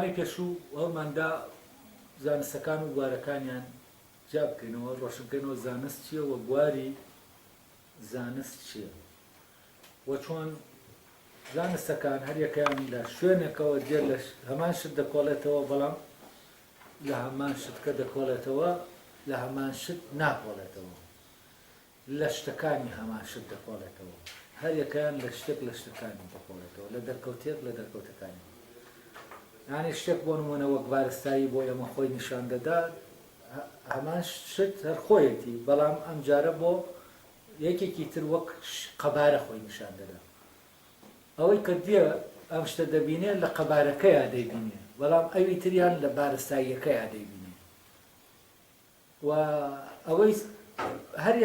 ماوەی پێشوو هەڵماندا زانستەکان و بوارەکانیان جا بکەینەوە ڕۆشنکەینەوە زانست چییە و بواری زانست چییە وە چۆن زانستەکان هەر یەکەیان لە شوێنێکەوە دێر لە هەمان شت دەکۆڵێتەوە بەڵام لە هەمان شتکە دەکۆڵێتەوە لە هەمان شت ناکۆڵێتەوە لە شتەکانی هەمان شت دەکۆڵێتەوە هەر یەکەیان لە شتێک لە شتەکانی دەکۆڵێتەوە لە دەرکەوتێک لە دەرکەوتەکانی یعنی شتێک بۆ نمونە وەک بارستایی بۆ ئێمە خۆی نیشان دەدات هەمان شت هەر خۆیەتی بەڵام ئەم جارە بۆ یەکێکی تر وەک قەبارە خۆی نیشان دەدات ئەوەی کە دێ ئەم شتە دەبینێت لە قەبارەکەیە دەیبینێ بەڵام ئەوی تریان لە بارستاییەکەیە دەیبینێ و ئەوەی هەر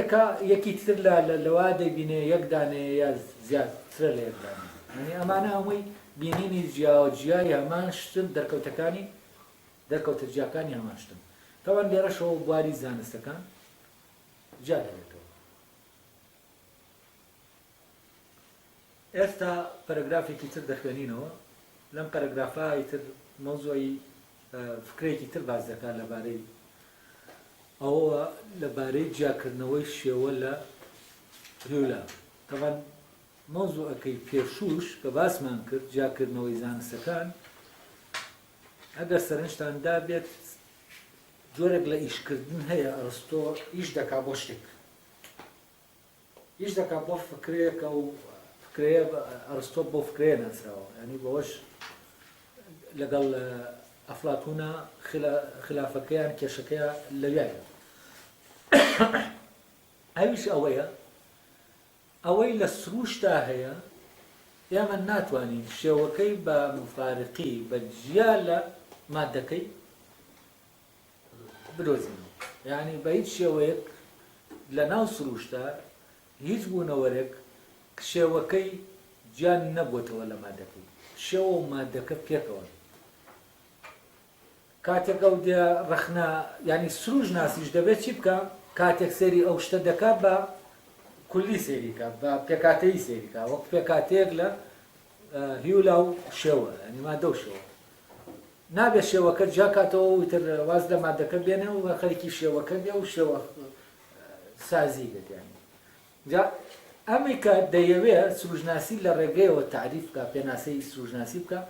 یەکی تر لەوا دەیبینێ یەک دانەیە یا زیاترە لە یەک دانەیە یعنی ئەمانە هەمووی بینینی جیای هەمان شتن دەرکەوتەکانی دەرکەوتە جیاکانی هەمان شتن تەوان لێرەشەوە بواری زانستەکان جا دەبێتەوە ئێستا پەرەگرافێکی تر دەخوێنینەوە لەم پەرەگرافای تر مەوزوعی فکرێکی تر باز دەکات لەبارەی ئەوە لەبارەی جیاکردنەوەی شێوە لە هیولا تەوان مەوزوعەکەی پێشوش کە باسمان کرد جیاکردنەوەی زانستەکان ئەگەر سەرنجتاندا بێت جۆرێک لە ئیشکردن هەیە ئەرستۆ ئیش دەکا بۆ شتێک ئیش دەکا بۆ فکرەیەکە و فکرەیە ئەرستۆ بۆ فکرەیە ناسراوە ینی بەوەش لەگەڵ ئەفلاتونە خلافەکەیان کێشەکەیە لەویایە ئەویش ئەوەیە ئەوەی لە سروشتا هەیە ئێمە ناتوانین شێوەکەی بە مفارقی بە جیا لە مادەکەی بدۆزین یعنی بە هیچ شێوەیەک لە ناو سروشتا هیچ بوونەوەرێک شێوەکەی جیان نەبووتەوە لە مادەکەی شێوە و مادەکە پێکەوە کاتێک ئەو ڕەخنا ینی سروش ناسیش دەبێت چی بکە کاتێک سەری ئەو شتە دەکات بە کولی سێریکە بە پێکاتەیی سێریکە وەک پێکاتەیەک لە هیولا و شێوە ینی مادە و شێوە نابێت شێوەکە جاکاتەوە وتر واز لە مادەکە بێنێ و خەریکی شێوەکە بێ و شێوە سازی بێتیانی جا ئەمی کە دەیەوێت سروژناسی لە ڕێگەیەوە تعریف بکە پێناسەی سروژناسی بکە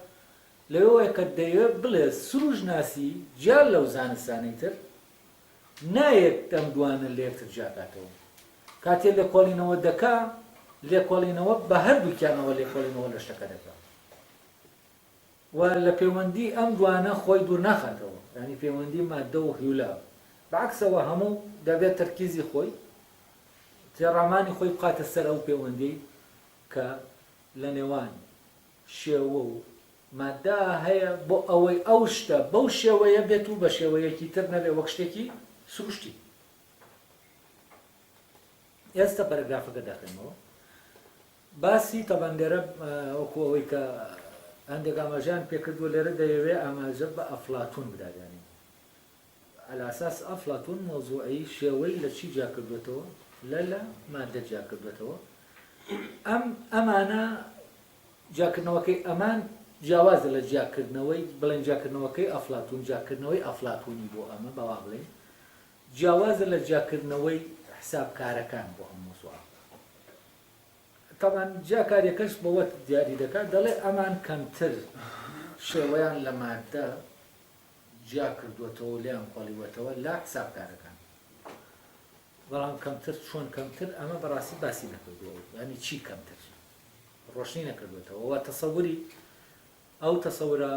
لەوەیە کە دەیەوێت بڵێ سروژناسی جیان لەو زانستانەی تر نایەت ئەم دوانە لە یەکتر جاکاتەوە کاتێ لێکۆڵینەوە دەکا لێکۆڵینەوە بە هەردووکیانەوە لێکۆڵینەوە لە شتەکە دەکا و لە پەیوەندی ئەم دوانە خۆی دوور ناخاتەوە ینی پەیوەندی مادە و هیولا بەعکسەوە هەموو دەبێت تەرکیزی خۆی تێڕامانی خۆی بقاتە سەر ئەو پەیوەندی کە لە نێوان شێوە و مادە هەیە بۆ ئەوەی ئەو شتە بەو شێوەیە بێت و بە شێوەیەکی تر نەبێ وەک شتێکی سروشتی ئێستا پەرەگرافەکە داخێنەوە باسی تەبەن لێرە وەکو ئەوەی کە هەندێک ئاماژیان پێکردووە لێرە دەیەوێت ئاماژە بە ئەفلاتون بدادانی على ئاساس ئەفلاتون مۆزوعی شێوەی لە چی جا کردوێتەوە لە مادە جا کردوێتەوە ئەمانە جاکردنەوەکەی ئەمان جیاوازە لە جاکردنەوەی بڵێن جاکردنەوەکەی ئەفلاتون جاکردنەوەی ئەفلاتونی بۆ ئەمە بەوا بڵێن جیاوازە لە جاکردنەوەی حسابکارەکان بۆ ئەم مۆزوعە طبعا جاکاریەکەش بەوە دیاری دەکات دەڵێ ئەمان کەمتر شێوەیان لە مادە جا کردوێتەوە لیان قۆڵیوەتەوە لا حسابکارەکان بەڵام کەمتر چۆن کەمتر ئەمە بەڕاستی باسی نەکردووە ینی چی کەمتر ڕۆشنی نەکردوێتەوە وە تەسەووری ئەو تەسەورە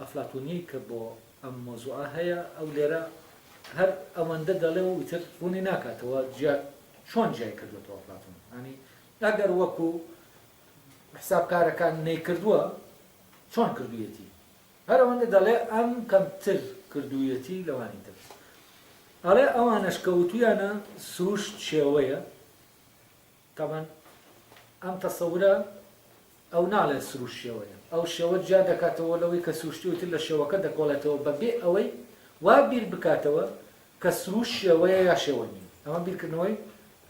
ئەفلاتونی کە بۆ ئەم مۆزوعە هەیە ئەو لێرە هەر ئەوەندە دەڵێ و ئیتر ڕوونی ناکاتەوە چۆن جای کردوێتەوە ئەفلاتون ینی ئەگەر وەکو حسابکارەکان نەیکردووە چۆن کردوویەتی هەر ئەوەندە دەڵێ ئەم کەمتر کردوویەتی لەوانی تر ئەڵێ ئەوانەش کەوتویانە سروش شێوەیە تەبەن ئەم تەسەورە ئەو ناڵێ سروش شێوەیە ئەو شێوە جا دەکاتەوە لەوەی کە سروشتیوتر لە شێوەکە دەکۆڵێتەوە بەبێ ئەوەی وا بیر بکاتەوە کە سروش شێوەیە یا شێوە نین ئەمە بیرکردنەوەی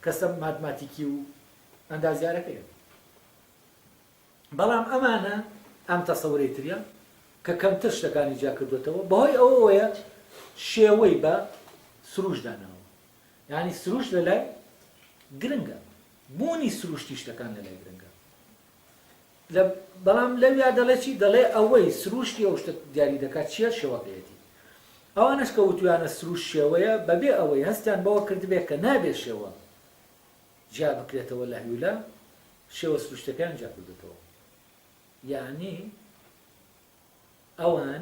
کەسە ماتماتیکی و ئەندازیارەکەیە بەڵام ئەمانە ئەم تەسەورەی تریە کە کەمتر شتەکانی جا کردوێتەوە بەهۆی ئەوەیە شێوەی بە سروش داناوە یعنی سروش لە لای گرنگە بوونی سروشتی شتەکان لە لای گرنگە بەڵام لەویا دەڵێ چی دەڵێ ئەوەی سروشتی ئەو شتە دیاری دەکات چییە شێوەکەیەتی ئەوانش کە وتویانە سروش شێوەیە بەبێ ئەوەی هەستیان بەوە کردبێت کە نابێت شێوە جا بکرێتەوە لە هیولا شێوە سروشتەکان جا کردێتەوە یعنی ئەوان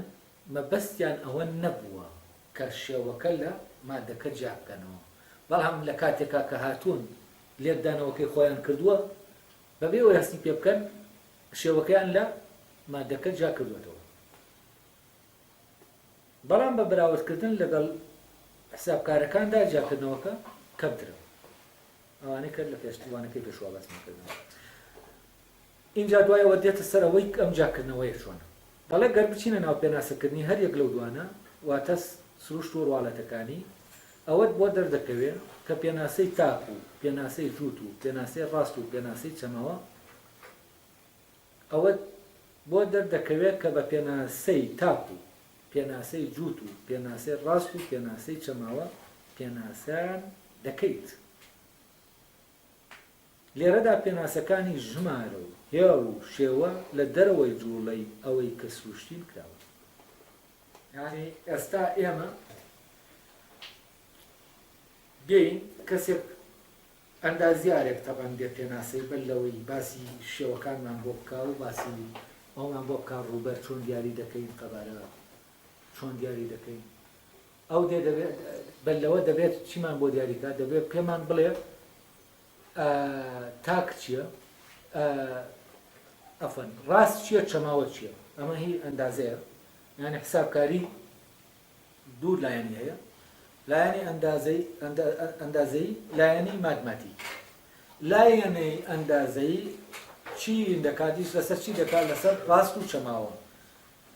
مەبەستیان ئەوە نەبووە کە شێوەکە لە مادەکە جا بکەنەوە بەڵام لە کاتێکا کە هاتوون لێکدانەوەکەی خۆیان کردووە بەبێ ئەوەی هەستی پێ بکەن شێوەکەیان لە مادەکە جا کردوێتەوە بەڵام بە بەراوردکردن لەگەڵ حسابکارەکاندا جاکردنەوەکە کەمترە ئەوانەی کرد لە پێشتوانەکەی پێشوا باسمەکردن اینجا دوایەوە دێتە سەر ئەوەی ئەم جاکردنەوەی چۆنە بەڵێ گەر بچینە ناو پێناسەکردنی هەر یەک لەو دوانە واتە سروشت و ڕواڵەتەکانی ئەوەت بۆ دەردەکەوێت کە پێناسەی تاق و پێناسەی جووت و پێناسەی ڕاست و پێناسەی چەمەوە ئەوەت بۆ دەردەکەوێت کە بە پێناسەی تاق و پێناسەی جووت و پێناسەی ڕاست و پێناسەی چەماوە پێناسەیان دەکەیت لێرەدا پێناسەکانی ژمارە و هێڵ و شێوە لە دەرەوەی جوڵەی ئەوەی کە سروشتین کراوە یعنی ئێستا ئێمە دێین کەسێک ئەندازیارێک تەبەن دێت پێناسەی بەر لەوەی باسی شێوەکانمان بۆ بکا و باسی ئەومان بۆ بکار ڕووبەر چۆن دیاری دەکەین قەبارە چۆن دیاری دەکەین ئەو دێ دەبێت بەلەوە دەبێت چیمان بۆ دیاریکە دەبێت پێمان بڵێ تاک چییە ئەفەن ڕاست چییە چەماوە چییە ئەمە هی ئەندازەیە یعنی حسابکاری دوو لایەنی هەیە لایەنی ئەندازەی لایەنی ماتماتیک لایەنەی ئەندازەی چی دەکاتیش لەسەر چی دەکات لەسەر ڕاست و چەماوە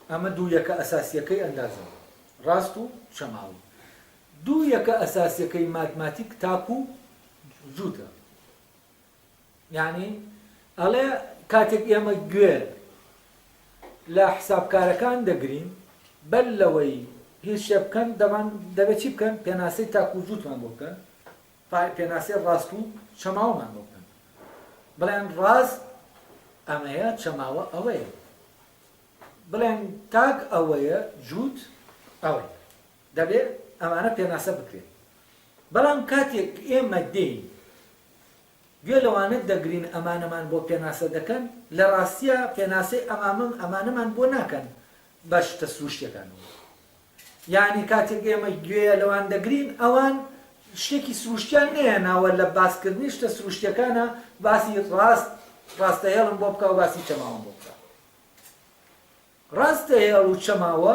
ئەمە دوو یەکە ئەساسیەکەی ئەندازە ڕاست و چەماوە دوو یەکە ئەساسیەکەی ماتماتیک تاک و جووتە یعنی ئەڵێ کاتێک ئێمە گوێ لە حسابکارەکان دەگرین بەر لەوەی هیچ شێ بکەن دەبێت چی بکەن پێناسەی تاک و جووتمان بۆ بکەن پێناسەی ڕاست و چەماوەمان بۆ بکەن بڵێن ڕاست ئەمەیە چەماوە ئەوەیە بڵێن تاک ئەوەیە جووت ئەوەیە دەبێت ئەمانە پێناسە بکرێت بەڵام کاتێک ئێمە دێین گوێ لەوانە دەگرین ئەمانەمان بۆ پێناسە دەکەن لە ڕاستیە پێناسەی ئەمانەمان بۆ ناکەن بە شتە سروشتەکانەوە یعنی کاتێک ئێمە گوێ لەوان دەگرین ئەوان شتێکی سروشتیان نێناوە لە باسکردنی شتە سروشتەکانە باسی ڕاستە هێڵم بۆ بکە و باسی چەماوە بۆ بکە ڕاستە هێڵ و چەماوە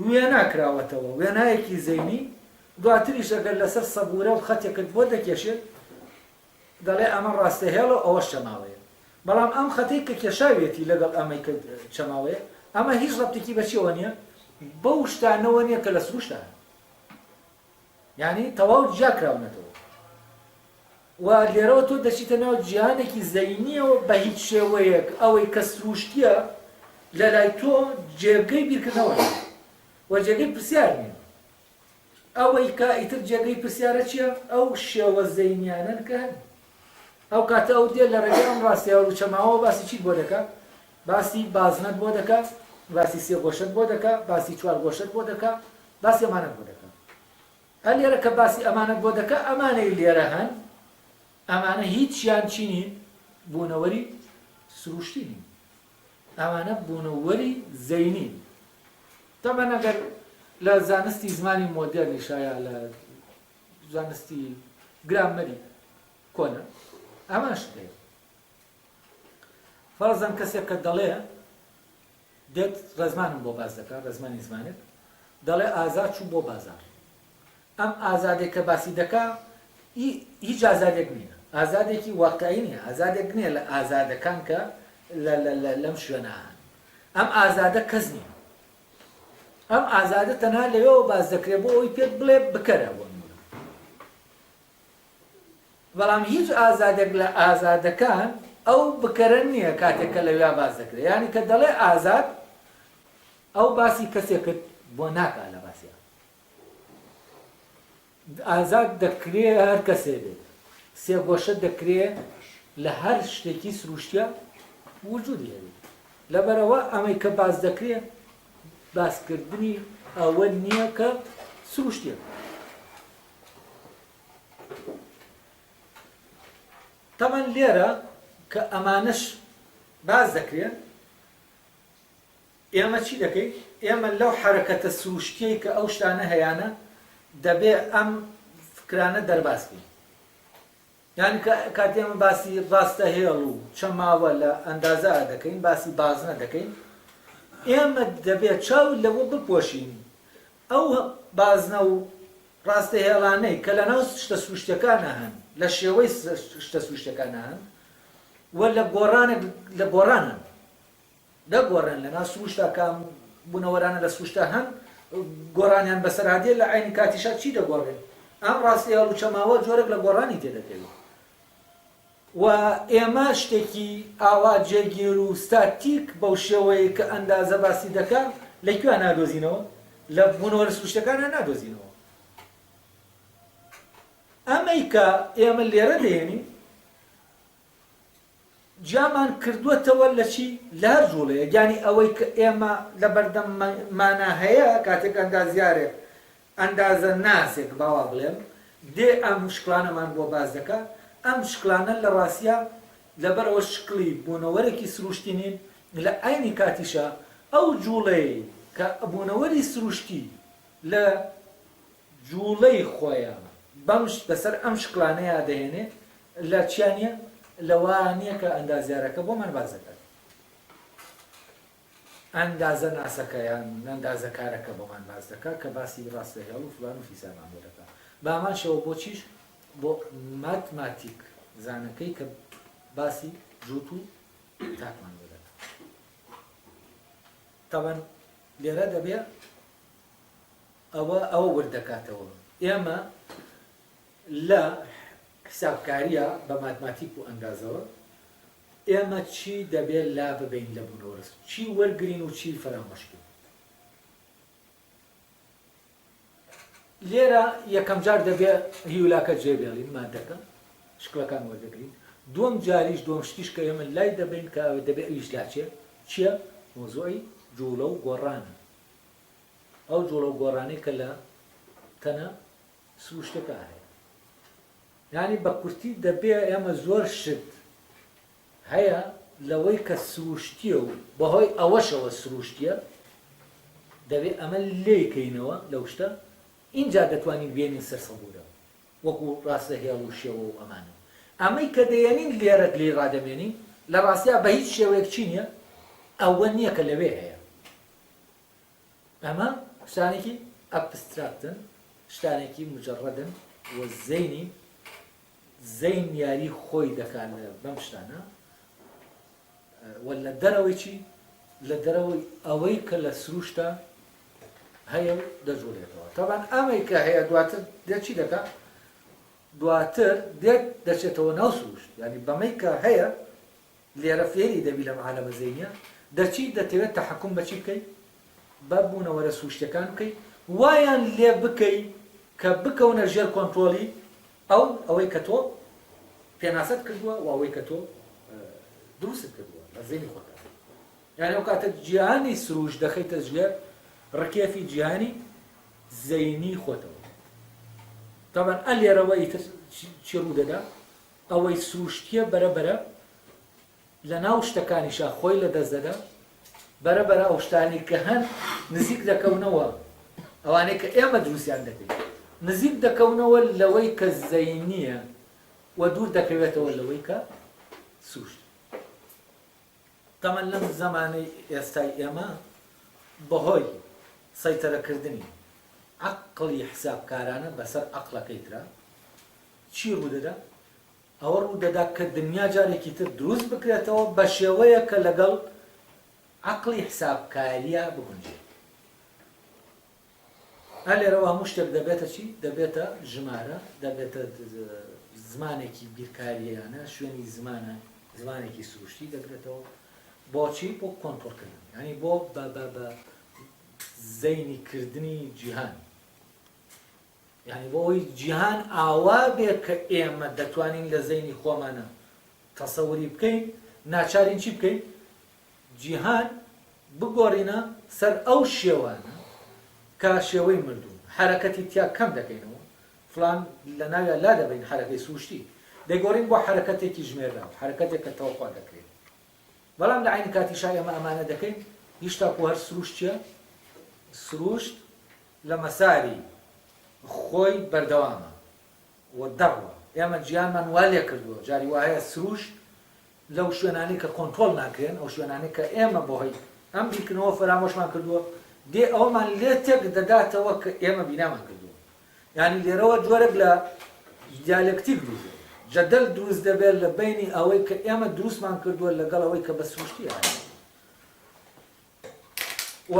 وێنا کراوەتەوە وێنایەکی زەینی دواتریش ئەگەر لەسەر سەبورە و خەتێکت بۆ دەکێشێت دەڵێ ئەمە ڕاستە هێڵە ئەوە چەماوەیە بەڵام ئەم خەتەی کە کێشاوێتی لەگەڵ ئەمەی کە چەماوەیە ئەمە هیچ ڕەبتێکی بەچیەوە نییە بەو شتانەوە نییە کە لە سروشتە یعنی تەواو جیا کراونەتەوە و لێرەوە تۆ دەچیتە ناو جیهانێکی زەینیەوە بە هیچ شێوەیەک ئەوەی کە سروشتیە لە لای تۆ جێگەی بیرکردنەوە و جێگەی پرسیار نییە ئەوەی کە ئیتر جێگەی پرسیارە چییە ئەو شێوە زەینیانن کە هەن ئەو کاتە ئەو دێ لە ڕێگەی ئەم ڕاستیە و چەماوە باسی چیت بۆ دەکات باسی بازنەت بۆ دەکات باسی سێ گۆشت بۆ دەکات باسی چوار گۆشت بۆ دەکات باسی ئەمانەت بۆ دەکات هەر لێرە کە باسی ئەمانەت بۆ دەکات ئەمانەی لێرە هەن ئەمانە هیچیان چینین بوونەوەری سروشتینی ئەمانە بوونەوەری زەینین تەمەن ئەگەر لە زانستی زمانی مۆدێرنی شایە لە زانستی گرامەری کۆنە ئەماش دێت فەرزەن کەسێک کە دەڵێ دێت ڕێزمانم بۆ باز دەکات ڕێزمانی زمانێک دەڵێ ئازاد چوو بۆ بازار ئەم ئازادێک کە باسی دەکات هیچ ئازادێک نییە ئازادێکی واقعی نییە ئازادێک نییە لە ئازادەکان کە لەم شوێنەهان ئەم ئازادە کەس نییە ئەم ئازادە تەنها لەوێەوە باز دەکرێت بۆ ئەوی پێت بڵێ بکەرە بەڵام هیچ ئازادێک لە ئازادەکان ئەو بکەرە نییە کاتێک کە لەوێ باز دەکرێت یعنی کە دەڵێ ئازاد ئەو باسی کەسێکت بۆ ناکا لە باسیە ئازاد دەکرێت هەر کەسێ بێت سێ گۆشە دەکرێت لە هەر شتێکی سروشتیە وجودی هەبێت لەبەرەوە ئەمەی کە باس دەکرێت باسکردنی ئەوە نییە کە سروشتیە تەمەن لێرە کە ئەمانش باز دەکرێت ئێمە چی دەکەین؟ ئێمە لەو حرەکەتە سروشتیەی کە ئەو شتانە هەیانە دەبێ ئەم فکرانە دەرباسکەین یعنی کاتی ئێمە باسی ڕاستە هێڵ و چەماوە لە ئەندازە دەکەین باسی بازنە دەکەین ئێمە دەبێت چاو لەوە بپۆشین ئەو بازنە و ڕاستە هێڵانەی کە لە ناو شتە سروشتەکانە هەن لە شێوەی شتە سروشتەکانە هەن وە لە گۆڕانێک لە گۆڕانن دەگۆڕێن لە ناو سروشتا کام بوونەوەرانە لە سروشتە هەن گۆڕانیان بەسەرهادیە لە عینی کاتیشا چی دەگۆڕێن ئەم ڕاستی هەڵ و چەماوە جۆرێک لە گۆڕانی تێدەکەوێت و ئێمە شتێکی ئاوا جێگیر و ستاتیک بەو شێوەیە کە ئەندازە باسی دەکات لەکوێ نادۆزینەوە لە بوونەوەرە سروشتەکانە نادۆزینەوە ئەمەی کە ئێمە لێرە دێنین جامان کردووەتەوە لە چی لە هەر جوڵەیە یانی ئەوەی کە ئێمە لە بەردەممانە هەیە کاتێک ئەندازیارێک ئەندازە ناسێک باوا بڵێم دێ ئەم شکلانەمان بۆ باز دەکات ئەم شکلانە لە ڕاستیە لەبەرەوە شکلی بوونەوەرێکی سروشتی نین لە عینی کاتیشە ئەو جوڵەی کە بوونەوەری سروشتی لە جوڵەی خۆیان بەمش بەسەر ئەم شکلانەیە دەهێنێ لە چیانە لەوانەیە کە ئەندازیارەکە بۆمان باز دەکات ئەندازە ناسەکەیان ئەندازەکارەکە بۆمان باز دەکات کە باسی ڕاستە هێڵ و فلان و فیسامان بۆ دەکات بامان شەوە بۆ چیش بۆ ماتماتیک زانەکەی کە باسی جووت و تاکمان بۆ دەکات تەبەن لێرە دەبێت ئەوە وردەکاتەوە ئێمە لە حسابکاریە بە ماتماتیک و ئەندازەوە ئێمە چی دەبێت لا ببین لە بوونەوەرە چی وەرگرین و چی فەرامۆشکین لێرە یەکەم جار دەبێت هیولاکە جێبێڵین مادەکە شکلەکان وەردەگرین دووەم جاریش دووەم شتیش کە ئێمە لای دەبین کە دەبێت ئەویش لاچێ چییە؟ مۆزۆی جوڵە و گۆڕانە ئەو جوڵە و گۆڕانەی کە لە تەنە سروشتەکە هەیە یعنی بە کورتی دەبێ ئێمە زۆر شت هەیە لەوەی کە سروشتیە و بەهۆی ئەوەشەوە سروشتیە دەبێت ئەمە لێکەینەوە لەو شتە اینجا دەتوانین بێنین سەر سەبوورە وەکو ڕاستە هێڵ و شێوە و ئەمانە ئەمەی کە دەیەنین لێرەت لێ ڕادەمێنین لە ڕاستیا بە هیچ شێوەیەک چی نییە ئەوە نییە کە لەوێ هەیە ئەمە شتانێکی ئەبستراکتن شتانێکی مجەڕەدن و زەینی زەین یاری خۆی دەکات بەم شتانە و لە دەرەوەی چی لە دەرەوەی ئەوەی کە لە سروشتە هەیە دەجوڵێتەوە تەبان ئەمەی کە هەیە دواتر دێت دەکات دواتر دێت دەچێتەوە ناو سروشت ینی بەمەی کە هەیە لێرە فێری دەبی لە معالەمە زەینیە دەچی دەتەوێت تەحەکوم بەچی بکەیت بە بوونەوەرە سروشتەکان بکەیت وایان لێ بکەیت کە بکەونە ژێر کۆنتڕۆلی ئەوەی کە تۆ پێناسەت کردووە و ئەوەی کە تۆ دروست کردووە لە زەینی خۆتە یعنی ئەو کاتە جیهانی سروشت دەخەیتە ژێر ڕکێفی جیهانی زەینی خۆتەوە تەبەن ئە لێرەوە ئیتر چی ڕوو دەدا ئەوەی سروشتیە بەرەبەرە لە ناو شتەکانیشا خۆی لە دەست دەدا بەرەبەرە ئەو شتانی کە هەن نزیک دەکەونەوە ئەوانەی کە ئێمە دروستیان دەکەین نزیک دەکەونەوە لەوەی کە زەینیە و دوور دەکەوێتەوە لەوەی کە سروشت تەمەن لەم زەمانەی ئێستای ئێمە بەهۆی سەیتەرەکردنی عەقڵی حسابکارانە بەسەر عەقڵەکەی ترا چی ڕوودەدا؟ ئەوە ڕوودەدا کە دنیا جارێکی تر دروست بکرێتەوە بە شێوەیە کە لەگەڵ عەقڵی حسابکاریە بگونجێت لێرەوە هەموو شتێک دەبێتە چی؟ دەبێتە ژمارە دەبێتە زمانێکی بیرکاریانە شوێنی زمانێکی سروشتی دەگرێتەوە بۆچی بۆ کۆنتڕۆلکردن ینی بۆ زەینی کردنی جیهان، یعنی بۆ ئەوەی جیهان ئاوا بێ کە ئێمە دەتوانین لە زەینی خۆمانە تەسەووری بکەین، ناچارین چی بکەین؟ جیهان بگۆڕینە سەر ئەو شێوانە کە شێوەی مردوو حرەکەتی تیا کەم دەکەینەوە، فلان لە ناویان لا دەبین حرەکەی سروشتی دەیگۆڕین بۆ حرەکەتێکی ژمێرا حرەکەتێک کە تەوەقع دەکرێت. بەڵام لە عینی کاتیشای ئەمە ئەمانە دەکەین هیچ تاکو هەر سروشت چییە؟ سروشت لە مەساری خۆی بەردەوامە وە دەڕوە. ئێمە گیانمان وا لێ کردووە جاری وایە سروشت لەو شوێنانی کە کۆنترۆڵ ناکرێن، ئەو شوێنانی کە ئێمە بۆهۆی ئەم بیرکردنەوە فەرامۆشمان کردووە دێ ئەومان لێ تێک دەداتەوە کە ئێمە بینامان کردووە. یعنی لێرەوە جۆرەك لە دیالکتیک دروست جەدەل دروست دەبێت لە بینی ئەوەی کە ئێمە دروستمان کردووە لەگەڵ ئەوەی کە بە سروشتی هەیە. و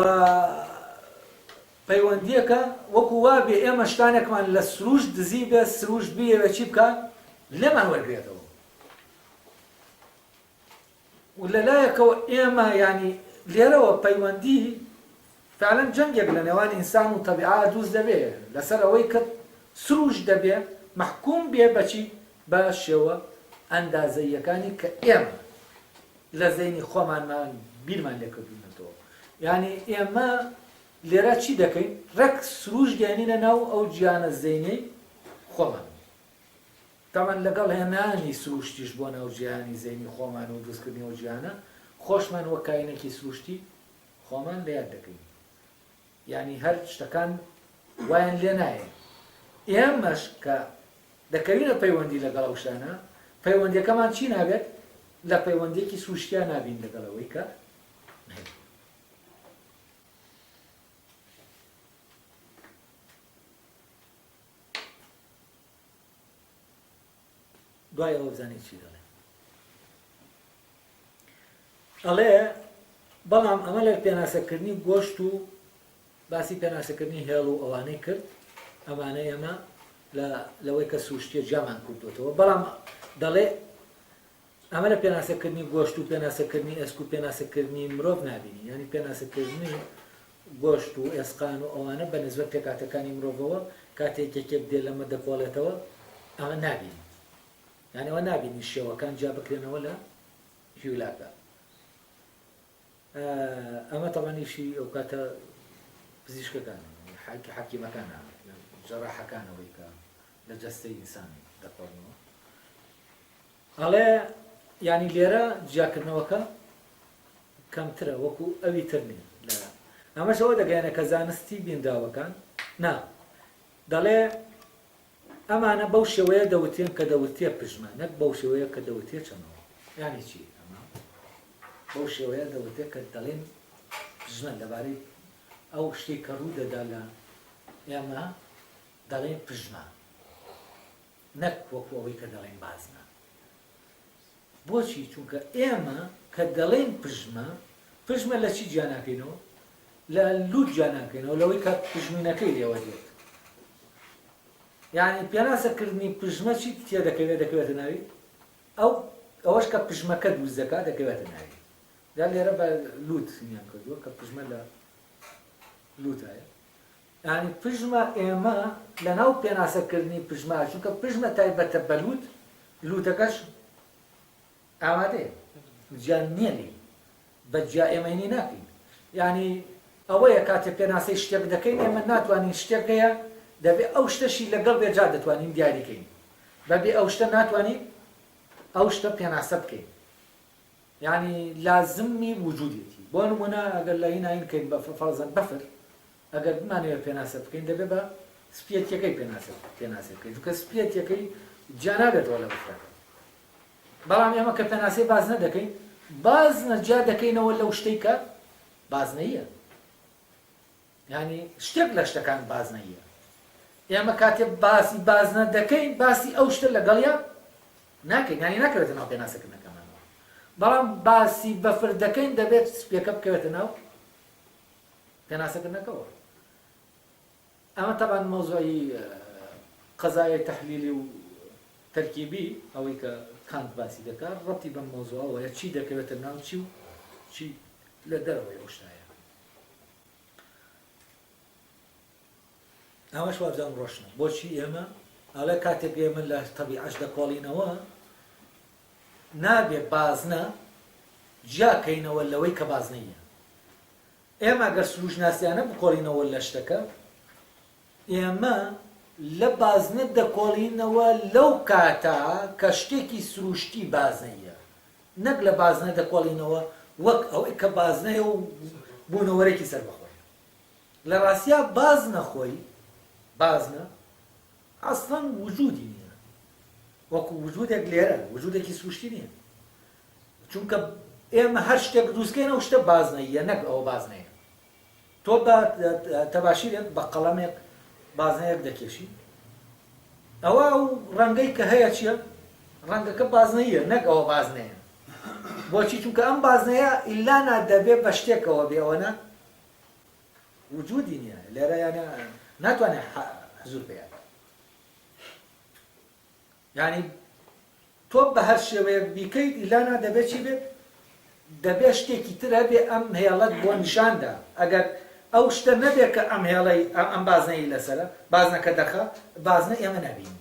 پەیوەندیەکە وەکو وابێ ئێمە شتانێکمان لە سروشت دزی بێ سروشت بیەوە چی بکە لێمان وەرگێتەوە. و لەلایەکەوە ئێمە ینی لێرەوە پەیوەندی فعلا جەنگێک لە نێوان ئینسان و تەبیعە دروست دەبێت لەسەر ئەوەی کە سروشت دەبێ محکوم بێ بەچی بە شێوە ئەندازەیەکانی کە ئێمە لە زەینی خۆمانمان بیرمان لێکردوونەتەوە. یعنی ئێمە لێرە چی دەکەین؟ ڕێک سروشت گەێنینە ناو ئەو گیانە زەینەی خۆمان. تامان لەگەڵ هێنانی سروشتیش بۆ ناو گیانی زەینی خۆمان و دروستکردنی ئەو گیانە خۆشمان وەک کاینێکی سروشتی خۆمان لە یاد دەکەین. یعنی هەر شتەکان وایان لێ نایە. ئێمەش کە دەکەوینە پەیوەندی لەگەڵ ئەو شتانە پەیوەندیەکەمان چی نابێت؟ لە پەیوەندیەکی سروشتیان نابین لەگەڵ ئەوەی کە دوای ئەوە بزانین چی دەڵێ. ئەڵێ بەڵام ئەمە لە پێناسەکردنی گۆشت و باسی پێناسەکردنی هێڵ و ئەوانەی کرد ئەمانە ئێمە لەوەی کە سروشتیە جامان کردوێتەوە. بەڵام دەڵێ ئەمە لە پێناسەکردنی گۆشت و پێناسەکردنی ئەسک و پێناسەکردنی مرۆڤ نابینی. ینی پێناسەکردنی گۆشت و ئێسقان و ئەوانە بە نسبەت پێکاتەکانی مرۆڤەوە کاتێک یەکێک دێ لەمە دەکۆڵێتەوە ئەمە نابینی. یعنی ئەوە نابینی شێوەکان جا بکرێنەوە لە هیولاکە. ئەمە تەوانیشی ئەو کاتە پزیشکەکانە حەکیمەکانە جەراحەکانەوەی کە لە جەستەی ئینسان دەکۆڵنەوە. ئەڵێ ینی لێرە جیاکردنەوەکە کەمترە وەکو ئەوی ترنی لە ئەمەش ئەوە دەگەیەنە کە زانستی بینداوەکان نا دەڵێ ئەمانە بەو شێوەیە دەوتێن کە دەوتێ پژمە نەک بەو شێوەیە کە دەوتێ چەمەوە. یانی چی ئەمە بەو شێوەیە دەوتێت کە دەڵێن پژمە لەبارەی ئەو شتێک کە ڕوو دەدا لە ئێمە دەڵێن پژمە نەک وەکو ئەوەی کە دەڵێن بازنە. بۆچی؟ چونکە ئێمە کە دەڵێن پژمە لە چی جیاناکەینەوە؟ لە لوت جیاناکەینەوە لەوەی کە پژمینەکەی لێوە دێت. یعنی پێناسەکردنی پژمە چی تێ دەکەوێتە ناوی؟ ئەوەش کە پژمەکە دروست دەکات دەکەوێتە ناوی. دا لێرە بە لوت میان کردووە کە پژمە لە لوتایە. یعنی پژمە ئێمە لە ناو پێناسەکردنی پژمە چونکە پژمە تایبەتە بە لوتەکەش ئامادەیە گیان نییە بە جیا ئێمەینی ناکەین. یعنی ئەوەیە کاتێ پێناسەی شتێک دەکەین ئێمە ناتوانین شتێکەیە دەبێت ئەو شتەشی لەگەڵ بێجا دەتوانین دیاریکەین بەبێ ئەو شتە ناتوانین ئەو شتە پێناسە بکەین. یعنی لازمی وجودێتی. بۆ نمونە ئەگەر لە هین ئاینکەین بە فەرزەن بەفر ئەگەر بمانەوێت پێناسە بکەین دەبێت بە سپێتیەکەی پێناسە بکەین چونکە سپێتیەکەی جیا نابێتەوە لە بەفرەکە. بەڵام ئێمە کە پێناسەی بازنە دەکەین بازنە جا دەکەینەوە لەو شتەی کە بازنەیە. یعنی شتێک لە شتەکان بازنەیە. ئێمە کاتێک باسی بازنە دەکەین باسی ئەو شتە لەگەڵیا ناکەین. یعنی ناکەوێتە ناو پێناسەکردنەکەمانەوە. بەڵام باسی بەفر دەکەین دەبێت سپێکە بکەوێتە ناو پێناسەکردنەکەەوە. ئەمە تەبان مۆزوعی قەزایە تەحلیلی و تەرکیبی ئەوەی کە کانت باسی دەکات ڕەتی بەم مۆزوعەوەیە چی دەکەوێتە ناو چی و چی لە دەرەوەی ئەو شتایە. ئەمەش وابزان ڕۆشنە بۆچی ئێمە ئەڵێ کاتێک ئێمە لە تەبیعەت دەکۆڵینەوە نابێ بازنە جاکەینەوە لەوەی کە بازنەیە ئێمە ئەگەر سروشناسیانە بکۆڵینەوە لە شتەکە ئێمە لە بازنە دەکۆڵینەوە لەو کاتە کە شتێکی سروشتی بازنەیە نەک لە بازنە دەکۆڵینەوە وەک ئەوەی کە بازنەیە و بوونەوەرێکی سەربەخۆی لە ڕاستیا بازنە خۆی بازنە ئەسڵەن وجودی نییە وەکو وجودێک لێرە وجودێکی سروشتی نییە چونکە ئێمە هەر شتێک دروستکەینەوە شتە بازنەیە نەک ئەوە بازنەیە تۆ بە تەباشیرێک بە قەڵەمێک بازنەیەک دەکێشی ئەوە و ڕەنگەی کە هەیە چییە؟ ڕەنگەکە بازنەیە نەک ئەوە بازنەیە بۆچی چونکە ئەم بازنەیە ئیلا نادەبێ بە شتێکەوە بێەوەنە وجودی نییە لێرە یانە ناتوانێت حزور بێت یعنی تۆ بە هەر شێوەیەک بیکەیت ئیلا نادەبێت چی بێت دەبێت شتێکی تر هەبێ ئەم هێڵەت بۆ نیشاندا ئەگەر ئەو شتە نەبێت کە ئەم هێڵەی ئەم بازنەی لەسەرە بازنەکە دەخە بازنە ئێمە نبین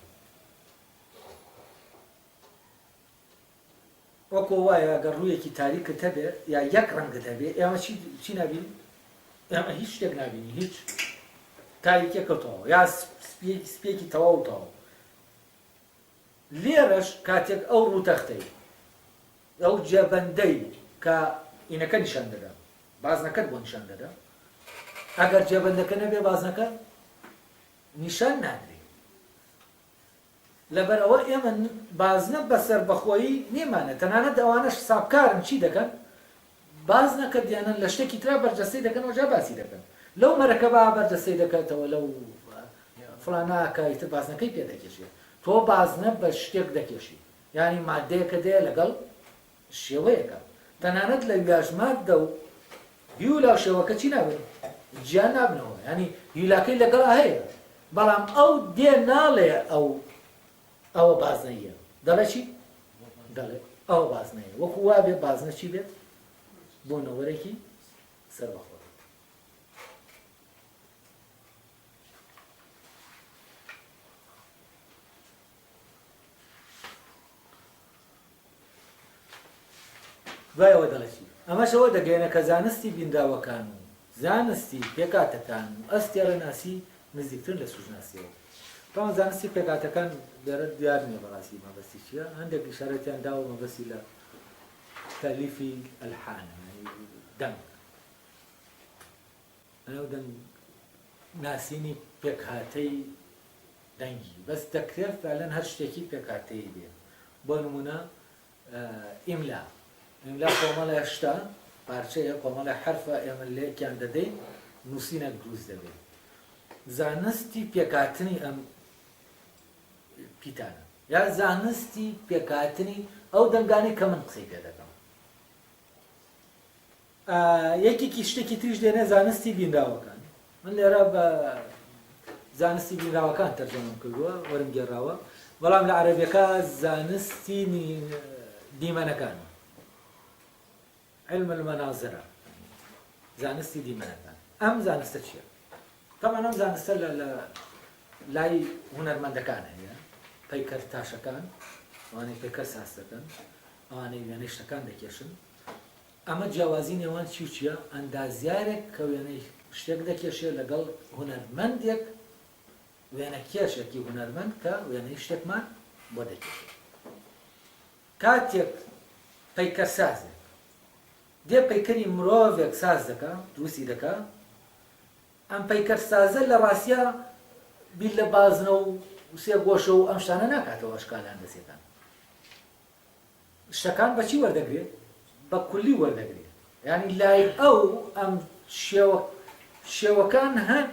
وەکو وایە ئەگەر ڕوویەکی تاریکت هەبێ یا یەک ڕەنگت هەبێ ئێمە چی نبین؟ ئێمە هیچ شتێک نبینی هیچ تاریکێکەوتەوە یا سپێکی تەواوتەوە لێرەش کاتێک ئەو ڕووتەختەی ئەو جێبەندەی کە ئینەکە نیشان دەدا بازنەکەت بۆ نیشان دەدا ئەگەر جێبەندەکە نەبێ بازنەکە نیشان نادرێ لەبەرەوە ئێمە بازنە بەسەر بەخۆیی نێمانە تەنانەت ئەوانەش سابکارن چی دەکەن بازنەکە دیانن لە شتێکی ترا بەرجەستەی دەکەن و جا باسی دەکەن لەو مەرەکەبا بەرجەستەی دەکەێتەوە لەو فڵاناکەیتر بازنەکەی پێ دەکێشێ تۆ بازنە بە شتێک دەکێشی یعنی مادەیەکە دێ لەگەڵ شێوەیەەکە تەنانەت لە ویاژمادە و هیولا شێوەکە چی نابن گیان نابنەوە ینی هیلاکەی لەگەڵ هەیە بەڵام ئەو دێ ناڵێ ئەوە بازنەیە دەڵێ چی؟ دەڵێ ئەوە بازنەیە وەکو وا بێ بازنە چی بێت بۆ نەوەرێکی سەربەخۆ دوایەوە دەڵێکی ئەمەشەوە دەگەێنە کە زانستی بینداوەکان و زانستی پێکاتەکان و ئەستێرە ناسی نزیکتر لە سوژناسیەوە بەڵام زانستی پێکاتەکان دەرە دیار نییە بەڕاستی مەبەستی چییە هەندێک ئیشارەتیان داوە مەبەستی لە تەلیفی ئەلحان دەنگ ئەو دەنگ ناسینی پێکهاتەی دەنگی بەس دەکرێت فعلەن هەر شتێکی پێکهاتەیی بێ بۆ نمونە ئیملا ئیملا کۆمەڵە هێشتا پارچەیە کۆمەڵە حرفە ئێمە لێکیان دەدەین نووسینێک دروست دەبێت زانستی پێکاتنی ئەم پیتانە یا زانستی پێکاتنی ئەو دەنگانی کە من قسەی پێ دەکەم یەکێکی شتێکی تریش دێنێ زانستی بینداوەکان من لێرە بە زانستی بینداوەکان تەرجەمەم کردووە وەرم گێڕاوە بەڵام لە عەرەبیەکە زانستی دیمەنەکان علم المەنازرە زانستی دیمەنەکان ئەم زانستە چییە؟ طبعا ئەم زانستە لە لای هونەرمەندەکان هەیە پەیکەر تاشەکان ئەوانەی پێکەر ساز دەکەن ئەوانەی وێنەی شتەکان دەکێشن ئەمە جیاوازی نێوان چی و چییە؟ ئەندازیارێک کە وێنەی شتێک دەکێشێ لەگەڵ هونەرمەندێک وێنە کێشێکی هونەرمەند کە وێنەی شتێکمان بۆ دەکێشێت کاتێک پەیکەر سازێک دێ پەیکەری مرۆڤێک ساز دەکا دروستی دەکا ئەم پەیکەر سازە لە ڕاستیە بیل لە بازنە و سێ گۆشە و ئەم شتانە ناکاتەوە ئەشکال هەندەسیەکان شتەکان بەچی وەردەگرێت؟ بە کولی وەردەگرێت یعنی لای ئەو ئەم شێوەکان هەن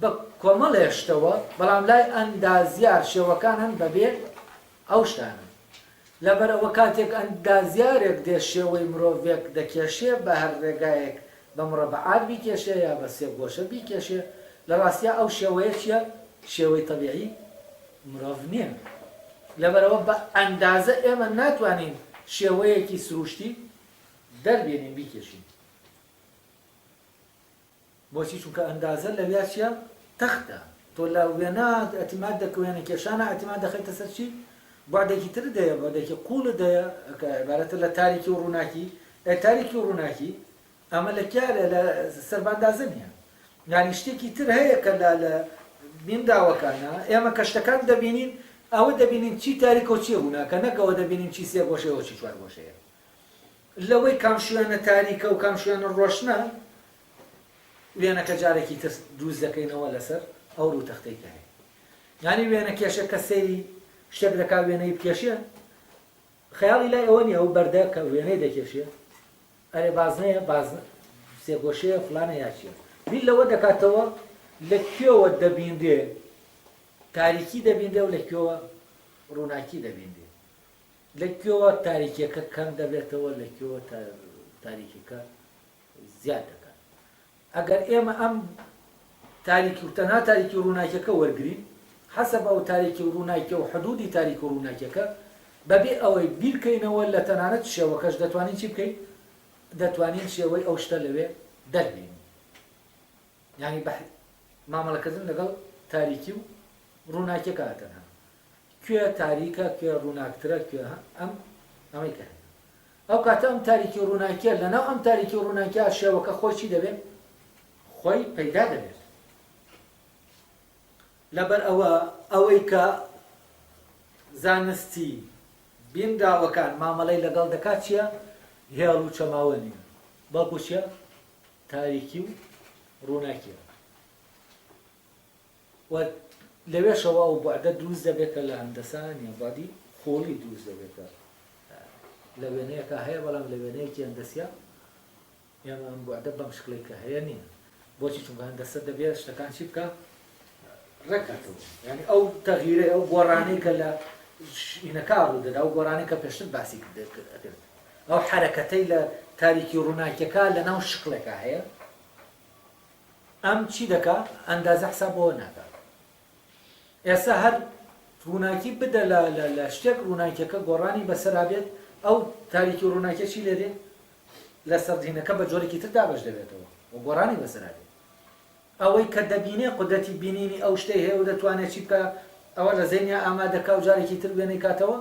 بە کۆمەڵێشتەوە بەڵام لای ئەندازیار شێوەکان هەن بەبێ ئەو شتانە لەبەرەوە کاتێک ئەندازیارێک دێ شێوەی مرۆڤێک دەکێشێ بە هەر ڕێگایەک بە مڕەبعات بیکێشێ یا بە سێ گۆشە بیکێشێ لە ڕاستیە ئەو شێوەیە چییە؟ شێوەی تەبیعی مرۆڤ نییە لەبەرەوە بە ئەندازە ئێمە ناتوانین شێوەیەکی سروشتی دەربێنین بیکێشین بۆچی چونکە ئەندازە لەویا چییە؟ تەختە تۆ لە وێنە ئەتیماد دەکە وێنە کێشانە ئەتیماد دەخەیتە سەر چی بعدێکی تر دەیە بعدێکی قوڵ دەیە کە عیبارەتە لە تاریکی و ڕووناکی تاریکی و ڕووناکی ئەمە لە کارە لە سەرباندازە نیە یانی شتێکی تر هەیە کە لە بینداوەکانە ئێمە کە شتەکان دەبینین ئەوە دەبینین چی تاریکە و چی ڕووناکە نەکەوە دەبینین چی سێ گۆشەیەوە چی چوار گۆشەیە لەوەی کام شوێنە تاریکە و کام شوێنە ڕۆشنە وێنەکە جارێکی تر دروست دەکەینەوە لەسەر ئەو ڕوو تەختەی کە هەیە یانی وێنە کێشە کە سەیری شتێک دەکا وێنەی بکێشێ خەیاڵی لای ئەوە نیە ئەو بەردە کە وێنەی دەکێشێ ئەرێ بازنەیە سێگۆشەیە فلانە یاچیە بیر لەوە دەکاتەوە لەکوێوە دەبیندێ تاریکی دەبیندێ و لەکوێوە ڕووناکی دەبیندێ لەکوێوە تاریکیەکە کەم دەبێتەوە لەکوێوە تاریکیەکە زیاد دەکات ئەگەر ئێمە ئەم تاریکی و تەنها تاریکی و ڕووناکیەکە وەرگرین حەسەب ئەو تاریکی و ڕووناکیە و حدودی تاریک و ڕووناکیەکە بەبێ ئەوەی بیرکەینەوە لە تەنانەت شێوەکەش دەتوانین چی بکەین دەتوانین شێوەی ئەو شتە لەوێ دەربین یعنی مامەڵەکردن لەگەڵ تاریکی و ڕووناکیەکە تەنها کوێ تاریکە کوێ ڕووناکترە کوێ ئەمەی کە ئەو کاتە ئەم تاریکی و ڕووناکیە لەناو ئەم تاریکی و ڕووناکیە شێوەکە خۆی چی دەبێت خۆی پەیدا دەبێت لەبەر ئەوەی کە زانستی بینداوەکان مامەڵەی لەگەڵ دەکات چییە هێڵ و چەماوە نیە بەڵکو چییە تاریکی و ڕووناکیە لەوێشەوە ئەو بوعدە دروست دەبێتە لە هەندەسان یا بادی خۆڵی دروست دەبێتە لە وێنەیەکە هەیە بەڵام لە وێنەیەکی هەندەسیە ئێمە ئەم بوعدە بەم شکڵی کە هەیە نییە بۆچی چونکە هەندەسە دەبێت شتەکان چی بکە ڕێکاتەوە یعنی ئەو تەغیرە ئەو گۆڕانەی کە لە شینەکە ڕوودەدا ئەو گۆڕانەی کە پێشتر باسی کرد ئەو حرەکەتەی لە تاریکی و ڕووناکیەکە لە ناو شکڵێکە هەیە ئەم چی دەکا ئەندازە حسابەوە ناکات ئێستا هەر ڕووناکی بدە لە شتێک ڕووناکیەکە گۆڕانی بەسەرابێت ئەو تاریکی و ڕووناکیە چی لێرێ لە سەردینەکە بە جۆرێکی تر دابەش دەبێتەوە و گۆڕانی بەسەرابێت ئەوەی کە دەبینێ قودەتی بینینی ئەو شتەی هەیە و دەتوانێت چی بکە ئەوە لە زەینیا ئامادەکە و جارێکی تر وێنەی کاتەوە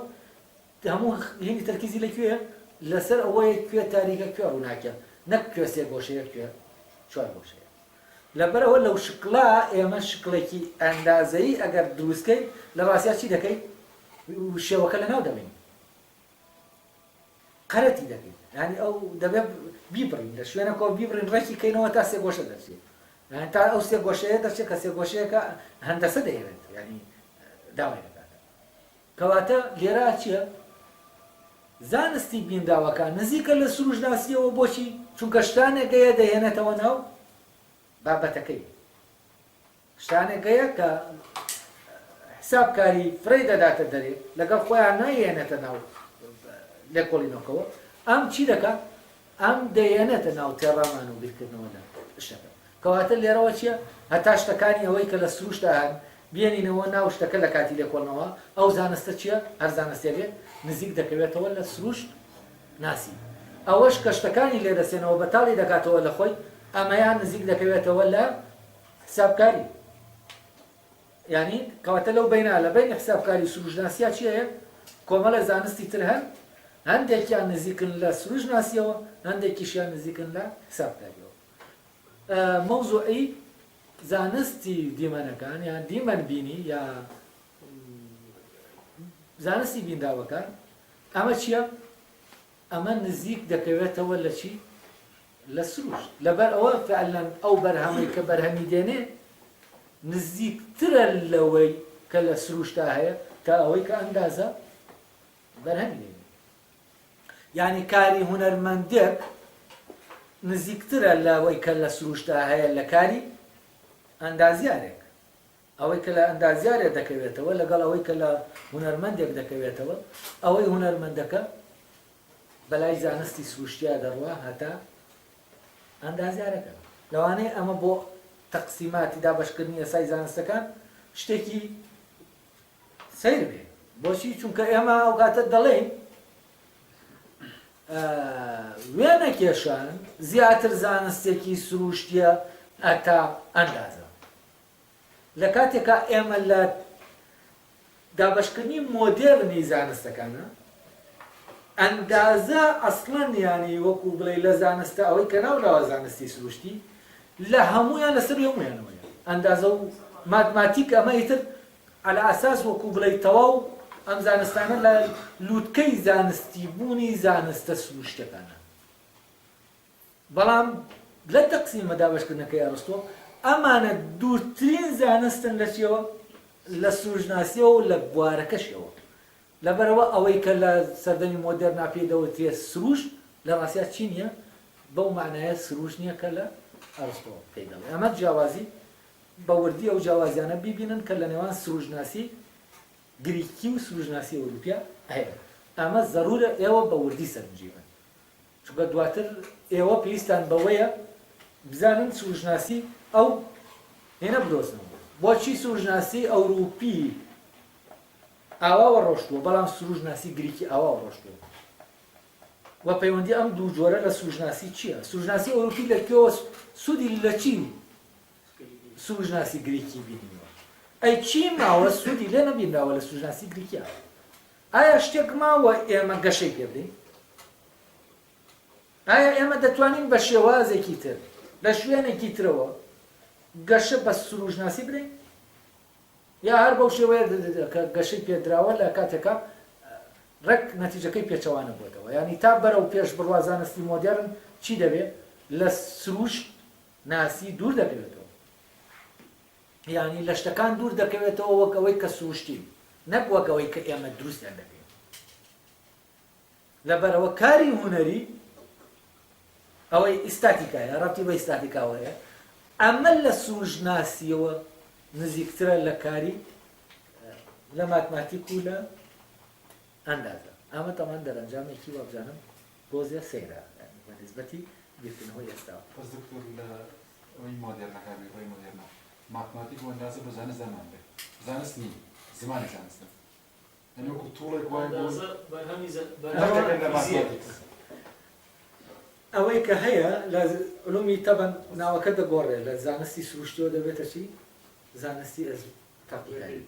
هەموو هێنی تەرکیزی لەکوێیە لەسەر ئەوەیە کوێ تاریکە کوێ ڕووناکیە نەک کوێ سێ گۆشەیە کوێ چوار گۆشەیە لەبەرەوە لەو شکڵا ئێمە شکڵێکی ئەندازەیی ئەگەر دروستکەین لە ڕاستیا چی دەکەین شێوەکە لەناو دەبین قەرەتی دەکەین یعنی ئەو دەبێت بیبڕین لە شوێنەکەەوە بیبڕین ڕێکی کەینەوە تا سێ گۆشە دەچێت یعنی تا ئەو سێ گۆشەیە دەچێت کە سێ گۆشەیەکە هەندەسە دەیەوێت ینی داوای دەکات کەواتە لێرە چییە زانستی بینداوەکان نزیکە لە سروشناسیەوە بۆچی چونکە شتانێکەیە دەهێنێتەوە ناو بابەتەکەی شتانێکەیە کە حسابکاری فڕی دەداتە دەرێ لەگەڵ خۆیان نایێنێتە ناو لێکۆڵینەوەکەوە ئەم چی دەکات ئەم دەیێنێتە ناو تێڕامان و بیرکردنەوەدا شتەکە کەواتە لێرەوە چییە هەتا شتەکانی ئەوەی کە لە سروشتا هەن بێنینەوە ناو شتەکە لە کاتی لێکۆڵنەوە ئەو زانستە چییە هەر زانستێ بێت نزیک دەکەوێتەوە لە سروشت ناسی ئەوەش کە شتەکانی لێ دەسێنەوە بەتاڵی دەکاتەوە لە خۆی ئەمەیان نزیک دەکەوێتەوە لە حسابکاری یعنی کەواتە لەو بینە لە بین حسابکاری سروشناسیە چی هەیە کۆمەڵە زانستی تر هەن هەندێکیان نزیکن لە سروشناسیەوە هەندێکیشیان نزیکن لە حسابکاریەوە مەوزوعی زانستی دیمەنەکان یان دیمەن بینی یا زانستی بینداوەکان ئەمە چییە ئەمە نزیک دەکەوێتەوە لە چی لە سروش لەبەر ئەوە فعلەن ئەو بەرهەمەی کە بەرهەمی دێنێ نزیکترە لەوەی کە لە سروشتا هەیە تا ئەوەی کە ئەندازە بەرهەمی دێنێ یعنی کاری هونەرمەندێک نزیکترە لەوەی کە لە سروشتا هەیە لە کاری ئەندازیارێک ئەوەی کە لە ئەندازیارێک دەکەوێتەوە لەگەڵ ئەوەی کە لە هونەرمەندێک دەکەوێتەوە ئەوەی هونەرمەندەکە بەلای زانستی سروشتیا دەڕوا هەتا ئەندازیارەکە لەوانەیە ئەمە بۆ تەقسیماتی دابەشکردنی ئەسای زانستەکان شتێکی سەیر بێ بۆچی چونکە ئێمە ئەو کاتە دەڵێن وێنە کێشان زیاتر زانستێکی سروشتیە ئەتا ئەندازە لە کاتێکا ئێمە لە دابەشکردنی مۆدێرنی زانستەکانە ئەندازە ئەسڵەن ینی وەکو بڵێ لە زانستە ئەوەی کە ناوراوە زانستی سروشتی لە هەمویان لەسەر هەمویانەوەیە ئەندازە و ماتماتیک ئەمە ئیتر على ئاساس وەکو بڵێ تەواو ئەم زانستانە لە لووتکەی زانستی بوونی زانستە سروشتەکانە بەڵام لە تەقسیمە دابەشکردنەکەی ئەرسطۆ ئەمانە دوورترین زانستن لە چیەوە لە سروشناسیەوە و لە بوارەکەشەوە لەبەرەوە ئەوەی کە لە سەردەمی مۆدێرنا پێدەوترێ سروش لە ڕاستیا چی نییە بەو معنایە سروش نییە کە لە ئەرسطۆ پێداوە ئەمە جیاوازی بەوردی ئەو جیاوازیانە بیبینن کە لە نێوان سروشناسی گریکی و سروشناسی ئەوروپیا هەیە ئەمە ضرورە ئێوە بەوردی سەرنجیبن چونکە دواتر ئێوە پێویستان بەوەیە بزانن سروشناسی ئەو هێنە بدۆزنەوە بۆچی سروشناسی ئەوروپی ئاواوە ڕۆشتووە بەڵام سروشناسی گریکی ئاواوە ڕۆشتووە و پەیوەندی ئەم دوو جۆرە لە سروشناسی چییە؟ سروشناسی ئەوروپی لەکوێوە سوودی لە چی سروشناسی گریکی بینیوە؟ ئەی چی ماوە سوودی لێ نەبینراوە لە سروشناسی گریکیا؟ ئایا شتێک ماوە ئێمە گەشەی پێ بدەین؟ ئایا ئێمە دەتوانین بە شێوازێکی تر لە شوێنێکی ترەوە گەشە بە سروشناسی بدەین؟ یا هەر بەو شێوەیە کە گەشەی پێدراوە لە کاتێکە ڕێک نەتیجەکەی پێچەوانە بووێتەوە یعنی تا بەرەو پێش بڕوا زانستی مۆدێرن چی دەبێت لە سروش ناسی دوور دەکەوێتەوە یعنی لە شتەکان دوور دەکەوێتەوە وەک ئەوەی کە سروشتی نەک وەک ئەوەی کە ئێمە دروستیان دەکەین لەبەرەوە کاری هونەری ئەوەی ئیستاتیکایە ڕەبتی بە ئیستاتیکاوەیە ئەمە لە سروشناسیەوە نزیکترە لە کاری لە ماتماتیک و لە ئەندازە ئەمە تەمان دەرەنجامێکی وەبزانم بۆزیە سەیرە بە نسبەتی بیرکردنەوەی ئێستاوە بەس دکتۆر لە ئەوەی مۆدێرنەکانی ڕۆی مۆدێرنە ماتماتیک و ئەندازە بە زانست دەمان بێت زانست نی زمانی زانستە یعنی وەکو توڵێک وای بۆ لە ماتماتیک ئەوەی کە هەیە لە علومی تەبەن ناوەکە دەگۆڕێ لە زانستی سروشتیەوە دەبێتە چی؟ زانستی تاقیکاری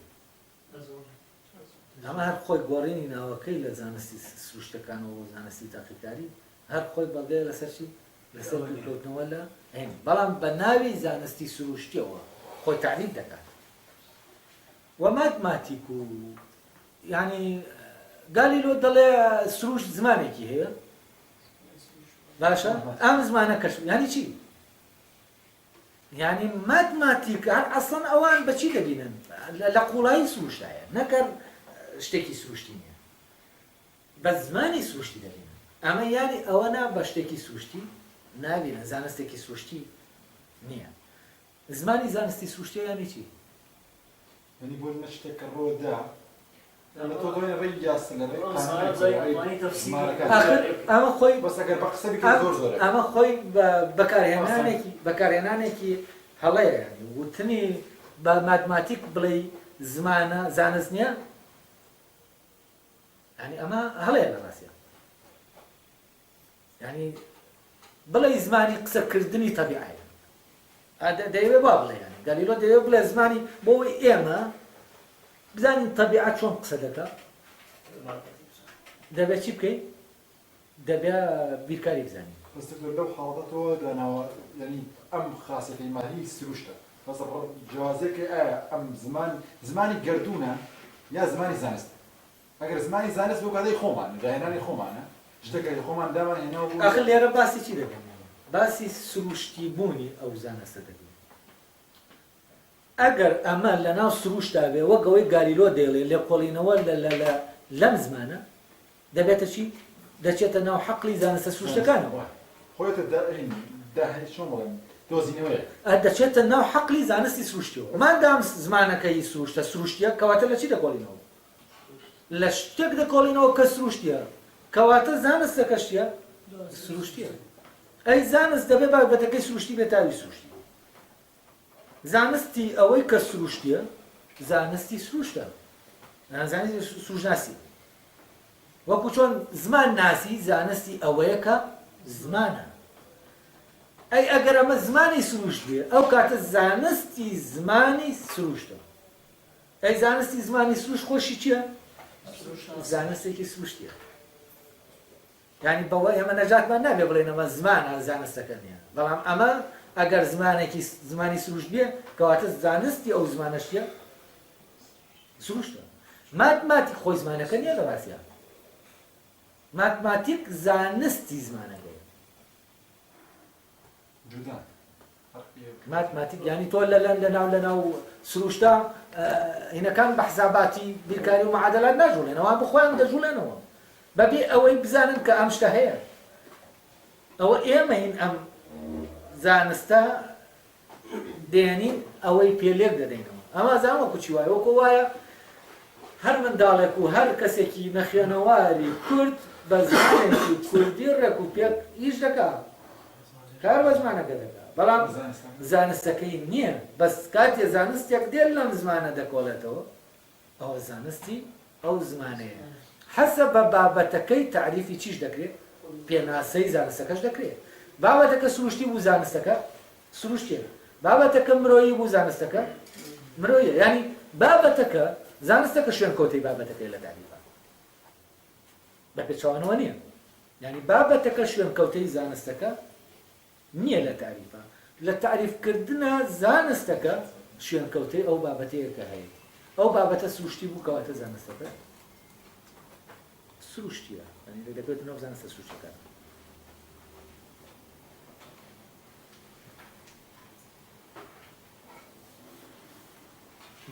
ئەمە هەر خۆی گۆڕینی ناوەکەی لە زانستی سروشتەکانەوە و زانستی تاقیکاری هەر خۆی بەڵگەیە لەسەر چی؟ لەسەر دوورکەوتنەوە لە هێن بەڵام بە ناوی زانستی سروشتیەوە خۆی تعریف دەکات و ماتماتیک و یعنی گالیلۆ دەڵێ سروشت زمانێکی هەیە باشە ئەم زمانە کەش یعنی چی؟ یعنی ماتماتیک هەر ئەسڵەن ئەوان بەچی دەبینن لە قوڵایی سروشتایە نەکەر شتێکی سروشتی نییە بە زمانی سروشتی دەبینن ئەمە یانی ئەوە نا بە شتێکی سروشتی نابینە زانستێکی سروشتی نییە زمانی زانستی سروشتی یانی چی؟ یعنی بۆ لە شتێک کە ڕۆدا لە تۆ دوای ڕێی یاسە لە ئەمە خۆی بەس ئەگەر بە قسە بکەیت زۆر زۆرە ئەمە خۆی بەکارهێنانێکی هەڵەیە وتنی بە ماتماتیک بڵێ زمانە زانست نییە ینی ئەمە هەڵەیە لە ڕاستیە ینی بڵێ زمانی قسەکردنی تەبیعەیە دەیەوێ با بڵێ ینی گالیلۆ دەیەوێ بڵێ زمانی بۆەوەی ئێمە بزانین تەبیعەت چۆن قسە دەکە دەبێت چی بکەین دەبێت بیرکاری بزانین بەس دکتۆر لەو حاڵەتەوە داناوە ینی ئەم خاسەتەی ماهی سروشتە بەس جوازێکی ئایا ئەم زمانی گردوونە یا زمانی زانستە ئەگەر زمانی زانست بۆ کاتەی خۆمان داهێنانی خۆمانە شتێکی خۆمان دامان هێناوە بوو ئاخر لێرە باسی چی دەکەین باسی سروشتی بوونی ئەو زانستە دەکەین ئەگەر ئەمە لە ناو سروشتا بێ وەک ئەوەی گالیلۆ دەیڵێ لێکۆڵینەوە لەم زمانە دەبێتە چی؟ دەچێتە ناو حەقلی زانستە سروشتەکانەوە خۆیتە چۆن بڵێم دۆزینەوەیە دەچێتە ناو حەقلی زانستی سروشتیەوە مادام زمانەکەی سروشتە سروشتیە کەواتە لە چی دەکۆڵینەوە؟ لە شتێک دەکۆڵینەوە کە سروشتیە کەواتە زانستەکە شتیە؟ سروشتیە ئەی زانست دەبێت بابەتەکەی سروشتی بێت تاوی سروشتی زانستی ئەوەی کە سروشتیە زانستی سروشتە زانستی سروشناسی وەکو چۆن زمان ناسی زانستی ئەوەیە کە زمانە ئەی ئەگەر ئەمە زمانی سروشت بێ ئەو کاتە زانستی زمانی سروشتە. ئەی زانستی زمانی سروشت خۆشی چییە؟ زانستێکی سروشتیە. یعنی بەوە ئێمە نەجاتمان نابێ بڵێن ئەمە زمانە زانستەکە نییە، بەڵام ئەمە ئەگەر زمانێکی زمانی سروشت بێ کەواتە زانستی ئەو زمانەشتە سروشتە. ماتماتیک خۆی زمانەکە نییە لە ڕاستیە. ماتماتیک زانستی زمانەکەی. جودا ماتماتیک یعنی تۆ لەناو سروشتە هینەکان بە حساباتی بیرکاری و معادلات ناژوڵێنەوە بە خۆیان دەژوڵێنەوە بەبێ ئەوەی بزانن کە ئەم شتە هەیە. ئەوە ئێمە هین ئەم زانستە دێنین ئەوەی پێلێک دەدەینەوە. ئەمە زانوە کوچی وایە وەکو وایە هەر منداڵێک و هەر کەسێکی نەخوێنەواری کورد بە زمانێکی کوردی ڕێک و پێک ئیش دەکات، کار بە زمانەکە دەکات، بەڵام زانستەکەی نییە. بەس کاتێ زانستێک دێن لەم زمانە دەکۆڵێتەوە ئەوە زانستی ئەو زمانەیە. حەسە بە بابەتەکەی تعریفی چیش دەکرێت؟ پێناسەی زانستەکەش دەکرێت. بابەتەکە سروشتی بوو زانستەکە سروشتیە، بابەتەکە مرۆیی بوو زانستەکە مرۆیە. یعنی بابەتەکە زانستەکە شوێن کۆتەی بابەتەکەی لە تعریفە بە پێچەوانەوە نییە. یعنی بابەتەکە شوێن کەوتەی زانستەکە نییە لە تعریفە. لە تعریفکردنە زانستەکە شوێن کەوتەی ئەو بابەتەیە کە هەیە. ئەو بابەتە سروشتی بوو کەواتە زانستەکە سروشتیە. یعنی دەبێت نەو زانستە سروشتەکە.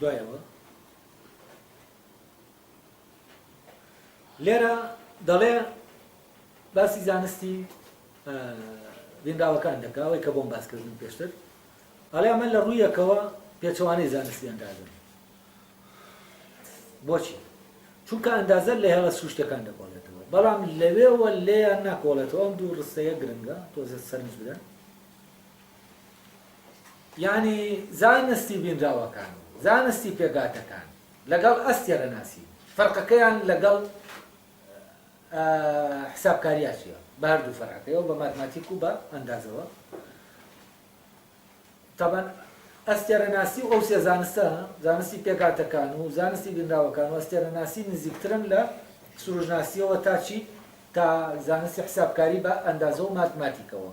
دوایەوە لێرە دەڵێ باسی زانستی بینراوەکان دەکا ئەوەی کە بۆم باسکردن پێشتر، ئەڵێ ئەمە لە ڕوویەکەوە پێچەوانەی زانستی ئەندازن. بۆچی؟ چونکە ئەندازە لە هێڵە سروشتەکان دەکۆڵێتەوە، بەڵام لەوێوە لێیان ناکۆڵێتەوە. ئەم دوو ڕستەیە گرنگە تۆزە سەرنج بدەن. یعنی زانستی بینراوەکان زانستی پێگاتەکان لەگەڵ ئەستێرەناسی فەرقەکەیان لەگەڵ حسابکاریە چییە؟ بە هەردوو فەرقەکەیەوە بە ماتماتیک و بە ئەندازەوە. تەبەن ئەستێرەناسی و ئەو سێ زانستە زانستی پێگاتەکان و زانستی بینراوەکان و ئەستێرەناسی نزیکترن لە سروژناسیەوە تا چی؟ تا زانستی حسابکاری بە ئەندازە و ماتماتیکەوە.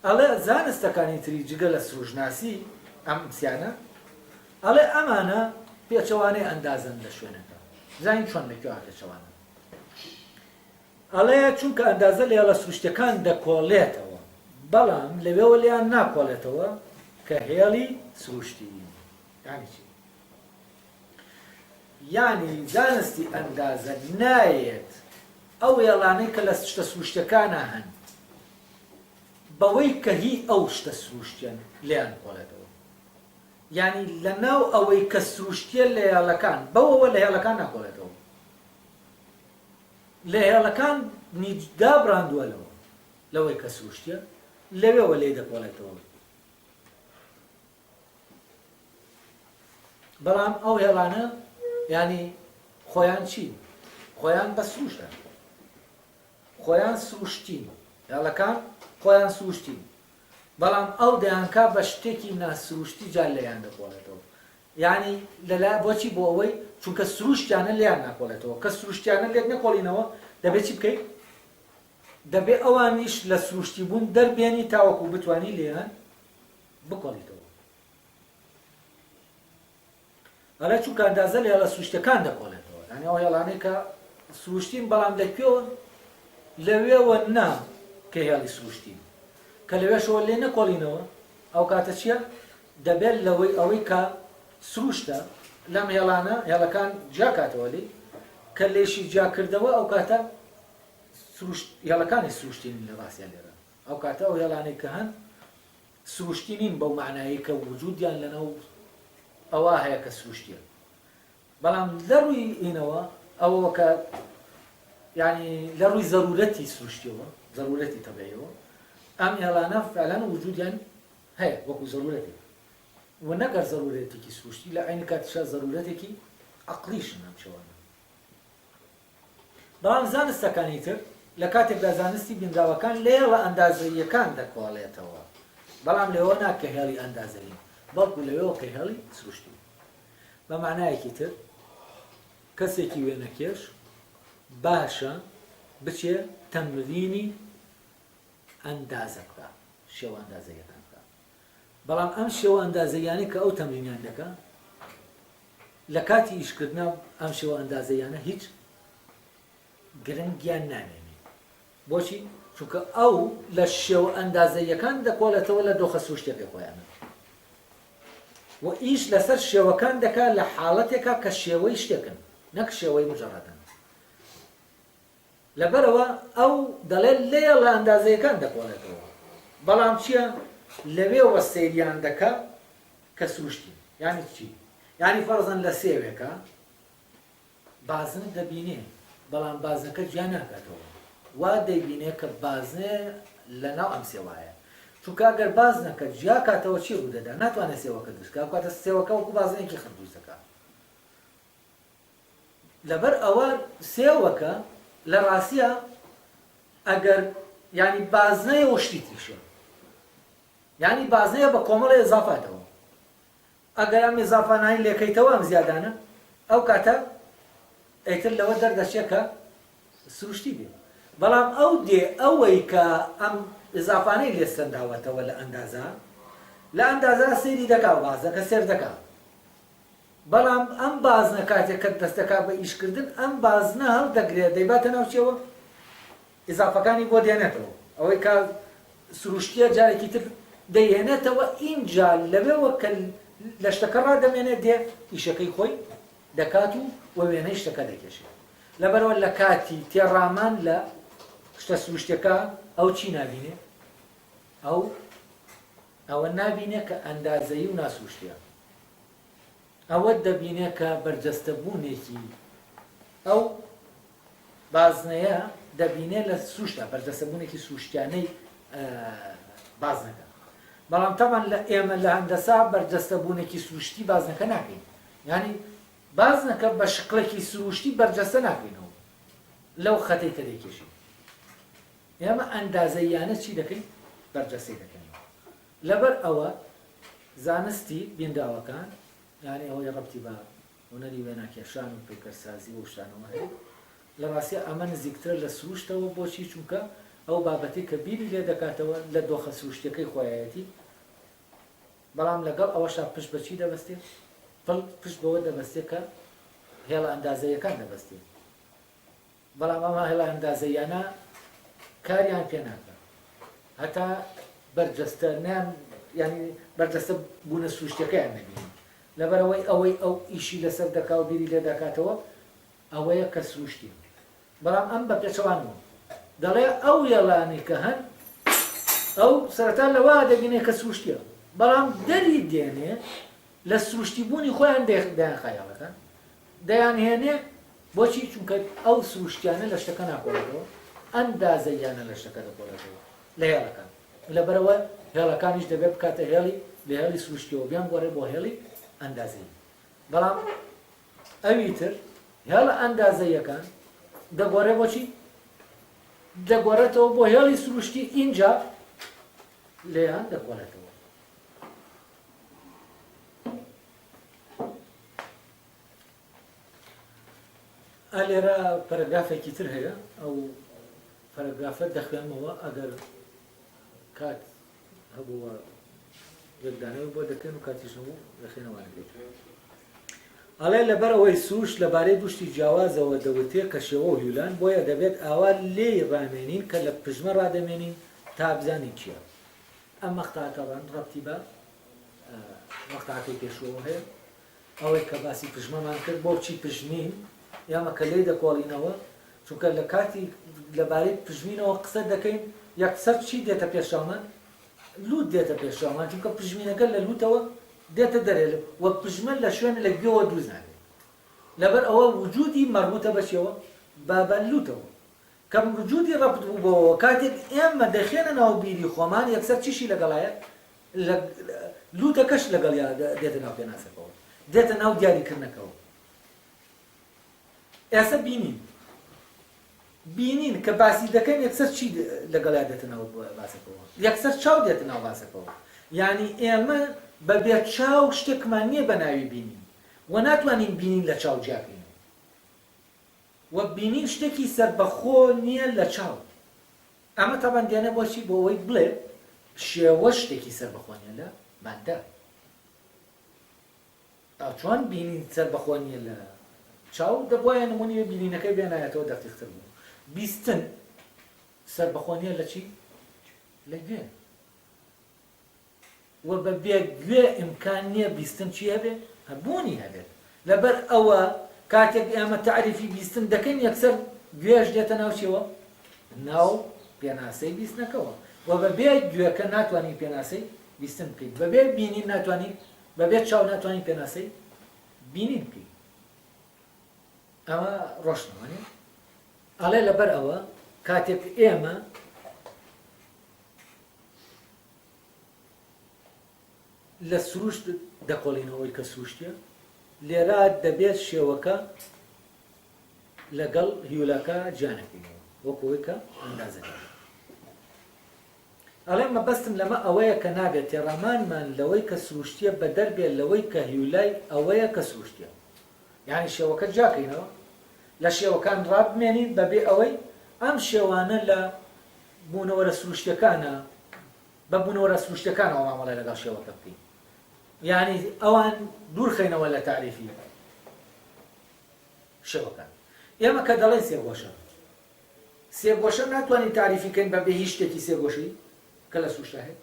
ئەڵێ زانستەکانی تری جگە لە سروژناسی ئەم سیانە ئەڵێ ئەمانە پێچەوانەی ئەندازن لە شوێنەکە. زانین چۆن لەکوێ پێچەوانە؟ ئەڵێ چونکە ئەندازە لە هێڵە سروشتەکان دەکۆڵێتەوە، بەڵام لەوێوە لێیان ناکۆڵێتەوە کە هێڵی سروشتی. یعنی چی؟ یعنی زانستی ئەندازە نایەت ئەو هێڵانەی کە لە شتە سروشتەکانە هەن بەوەی کە هی ئەو شتە سروشتیان لێیان کۆڵێتەوە. یعنی لە ناو ئەوەی کە سروشتیە لە هێڵەکان بەوەوە لە هێڵەکان ناکۆڵێتەوە. لە هێڵەکان دابڕاندووە لەوەی کە سروشتیە لەوێوە لێ دەکۆڵێتەوە. بەڵام ئەو هێڵانە ینی خۆیان چی؟ خۆیان بە سروشتە، خۆیان سروشتین، هێڵەکان خۆیان سروشتین، بەڵام ئەو دەیانکا بە شتێکی ناسروشتی جار لەیان دەکۆڵێتەوە. یعنی بۆچی؟ بۆ ئەوەی چونکە سروشتیانە لێیان ناکۆڵێتەوە. کە سروشتیانە لێک نەکۆڵینەوە دەبێت چی بکەیت؟ دەبێت ئەوانیش لە سروشتی بوون دەربێنی تاوەکو بتوانی لێیان بکۆڵیتەوە. ئەڵێ چونکە ئەندازە لە هێڵە سروشتەکان دەکۆڵێتەوە. یعنی ئەو هێڵانەی کە سروشتین بەڵام لەکوێوە؟ لەوێوە نا کە هێڵی سروشتین، کە لەوێشەوە لێ نەکۆڵینەوە ئەو کاتە چییە؟ دەبێت لەوەی ئەوەی کە سروشتە لەم هێڵانە هێڵەکان جیا کاتەوە لێ کە لێشی جاکردەوە ئەو کاتە هێڵەکانی سروشتین لە باسییان لێرە. ئەو کاتە ئەو هێڵانەی کە هەن سروشتینین بەو معنایی کە وجودیان لەنەو ئەوە هەیە کە سروشتیە. بەڵام لە ڕووی ئینەوە ئەوە کە یعنی لە ڕووی زەرورەتی سروشتیەوە زەرورەتی تەبیعیەوە ئەم هێڵانە فعلەن وجودیان هەیە وەکو زەرورەتی و نەگەر زەرورەتێکی سروشتی لە عینی کاتیشا زەرورەتێکی عەقلیشن ئەم شەوانە. بەڵام زانستەکانی تر لە کاتێکدا زانستی بینراوەکان لە هێڵە ئەندازەییەکان دەکۆڵێتەوە بەڵام لەوە ناکە هێڵی ئەندازەین بەڵکو لەوێەوە کە هێڵی سروشتی بە معنایەکی تر کەسێکی وێنەکێش باشە بچێ تەمرینی ئەندازە بکە شێوە ئەندازەیەکان بکە بەڵام ئەم شێوە ئەندازەیانە کە ئەو تەمرینیان دەکە لە کاتی ئیشکردنا ئەم شێوە ئەندازەیانە هیچ گرنگیان نامێنێ بۆچی؟ چونکە ئەو لە شێوە ئەندازەیەکان دەکۆڵێتەوە لە دۆخە سروشتەکەی خۆیانە و ئیش لەسەر شێوەکان دەکات لە حاڵەتێکا کە شێوەی شتێکن نەک شێوەی مجەڕەدن لەبەرەوە ئەو دەڵێت لێ لە ئەندازەیەکان دەکۆڵێتەوە بەڵام چییە؟ لەوێوە سەیریان دەکە کە سروشتی یعنی چی؟ یعنی فەرزەن لە سێوێکە بازنە دەبینێ بەڵام بازنەکە جیا ناکاتەوە وا دەیبینێ کە بازنێ لەناو ئەم سێوایە چونکە ئەگەر بازنەکە جیا کاتەوە چی ڕوو دەدا ناتوانێت سێوەکە دروستکە کاتە سێوەکە وەکو بازنێکی خڕ دروست دەکات لەبەر ئەوە سێوەکە لە ڕاستیە ئەگەر ینی بازنەیە وشتی تریشە یعنی بازنەیە بە کۆمەڵە ئێزافاتەوە ئەگەر ئەم ئێزافانانی لێکەیتەوە ئەم زیادانە ئەو کاتە ئەیتر لەوە دەردەچێت کە سروشتی بێ بەڵام ئەو دێ ئەوەی کە ئەم ئێزافانەی لێستەنداوەتەوە لە ئەندازە لە ئەندازە سەیری دەکا و بازەکە سێر دەکا بەڵام ئەم بازنە کاتێک کە دەستەکە بە ئیشکردن ئەم بازنە هەڵدەگرێت دەیباتە ناوچەوە ئێزافەکانی بۆ دێنێتەوە ئەوەی کە سروشتیە جارێکی تر دەیهێنێتەوە ئینجا لەوێەوە کە لە شتەکە ڕادەمێنێت دێ ئیشەکەی خۆی دەکات و وێنەی شتەکە دەکێشێت لەبەرەوە لە کاتی تێڕامان لە شتە سروشتەکە ئەو چی نابینێ؟ ئەوە نابینێ کە ئەندازەیی و ناسروشتیە ئەوە دەبینێ کە بەرجەستەبوونێکی ئەو بازنەیە دەبینێ لە سروشتە بەرجەستەبوونێکی سروشتیانەی بازنەکە بەڵام تەمان لە ئێمە لە هەندەسا بەرجەستەبوونێکی سروشتی بازنەکە ناکەین یعنی بازنەکە بە شقلێکی سروشتی بەرجەستە ناکەینەوە لەو خەتەی کە دەیکێشین ئێمە ئەندازەیانە چی دەکەین؟ بەرجەستەی دەکەین لەبەر ئەوە زانستی بینراوەکان یعنی ئەوەی ڕەبتی بە هونەری وێناکێشان و پێکەرسازی و شتانەوە هەیە لە ڕاستیە ئەمە نزیکترە لە سروشتەوە بۆچی چونکە ئەو بابەتی کە بیری لێ دەکاتەوە لە دۆخە سروشتەکەی خۆیەتی بەڵام لەگەڵ ئەوەشا پشت بەچی دەبەستێت پشت بەوە دەبەستێت کە هێڵە ئەندازەیەکان دەبەستێت بەڵام ئەمە هێڵە ئەندازەیانە کاریان پێ ناکە هەتا بەرجەستە ینی بەرجەستە بوونە سروشتەکەیان نەبینن لەبەرەوەی ئەو ئیشی لەسەر دەکا و بیری لێ دەکاتەوە ئەوەیە کە سروشتی بەڵام ئەم بە پێچەوانەوە دەڵێ ئەو هێڵانی کە هەن ئەو سەرەتا لەوە دەبینێ کە سروشتیە بەڵام دەری دێنێ لە سروشتی بوونی خۆیان دەیان خەیاڵەکە دەیان هێنێ بۆچی چونکە ئەو سروشتیانە لە شتەکە ناکۆڵێتەوە ئەندازەیانە لە شتەکە دەکۆڵێتەوە لە هێڵەکان لەبەرەوە هێڵەکانیش دەبێت بکاتە هێڵی لە هێڵی سروشتیەوە بیان گۆڕێ بۆ هێڵی ئەندازەیی بەڵام ئەوی تر هێڵە ئەندازەیەکان دەگۆڕێ بۆچی؟ دەگۆڕێتەوە بۆ هێڵی سروشتی ئینجا لێیان دەگۆڕێتەوە لێرە پەرەگرافێکی تر هەیە ئەو پەرەگرافە دەخوێنمەوە ئەگەر کات هەبووە یەکدانەوەی بۆ دەکەن و کاتیشنەوە دەخێنەوەگەیت ئەڵێ لەبەر ئەوەی سروشت لەبارەی دوشتی جیاوازەوە دەوتێ کە شێوە و هیولان بۆیە دەبێت ئاوا لێی ڕامێنین کە لە پژمە ڕادەمێنین تا بزانین چییە ئەم مەقتەعەکەڵان ڕەبتی بە مەقتەعەکەی پێشوەوە هەیە ئەوەی کە باسی پژمەمان کرد بۆ چی پژمین یامە کە لێی دەکۆڵینەوە چونکە لە کاتی لەبارەی پژمینەوە قسە دەکەین یەکسەر چی دێتە پێشامان؟ لوت دێتە پێشامان چونکە پژمینەکە لە لوتەوە دێتە دەرێت وە پژمە لە شوێنە لە گوێوە دروست نابێت لەبەر ئەوە وجودی مربوطە بەشەوە بە لوتەوە کەم وجودی ڕەبط بوو بۆەوە کاتێک ئێمە دەخێنە ناو بیری خۆمان یەکسەر چیشی لەگەڵایە لوتەکەش لەگەڵیا دێتە ناو پێناسەکەەوە دێتە ناو دیاریکردنەکەەوە ئێستا بینین کە باسی دەکەین یەکسەر چی لەگەڵیا دێتە ناو باسەکەەوە یەکسەر چاو دێتە ناو باسەکەەوە یعنی ئێمە بەبێ چاو شتێکمان نییە بە ناوی بینین و ناتوانین بینین لە چاو جاکەین و بینین شتێکی سەربەخۆ نییە لە چاو ئەمە تاوان دیانە بۆچی بۆ ئەوەی بڵێ شێوە شتێکی سەربەخۆ نییە لە مادە چۆن بینین سەربەخۆ نییە لە چاو دەبوایە نمونی بینینەکەی بێنایەتەوە دەقیقتر بوو بیستن سەربەخۆ نییە لە چی؟ لە گوێ و بەبێ گوێ ئیمکان نییە بیستن چی هەبێ؟ هەبوونی هەبێت لەبەر ئەوە کاتێک ئێمە تعریفی بیستن دەکەین یەکسەر گوێش دێتە ناو چیەوە؟ ناو پێناسەی بیستنەکەەوە و بەبێ گوێەکە ناتوانین پێناسەی بیستن بکەیت بەبێ بینین ناتوانین بەبێ چاو ناتوانین پێناسەی بینین بکەیت ئەمە ڕۆشنەوەنێ ئەڵێ لەبەر ئەوە کاتێک ئێمە لە سروشت دەقۆڵینەوەی کە سروشتیە لێرە دەبێت شێوەکە لەگەڵ هیولاکە جیانەکەینەوە وەکەوەی کە ئەندازەکە ئەڵێ مەبەستم لەمە ئەوەیە کە نابێت تێڕامانمان لەوەی کە سروشتیە بە دەربێت لەوەی کە هیولای ئەوەیە کە سروشتیە یعنی شێوەکە جاکەینەوە لە شێوەکان ڕابمێنین بەبێ ئەوەی ئەم شێوانە لە بوونەوەرە سروشتەکانە بە بوونەوەرە سروشتەکانەوە مامەڵێ لەگەڵ شێوەکە بکەین یعنی ئەوان دوورخەینەوە لە تعریفی شێوەکان ئێمە کە دەڵێن سێگۆشە سێگۆشە ناتوانین تعریفیکەین بەبێ هیچ شتێکی سێگۆشەی کە لە سروشتە هەیە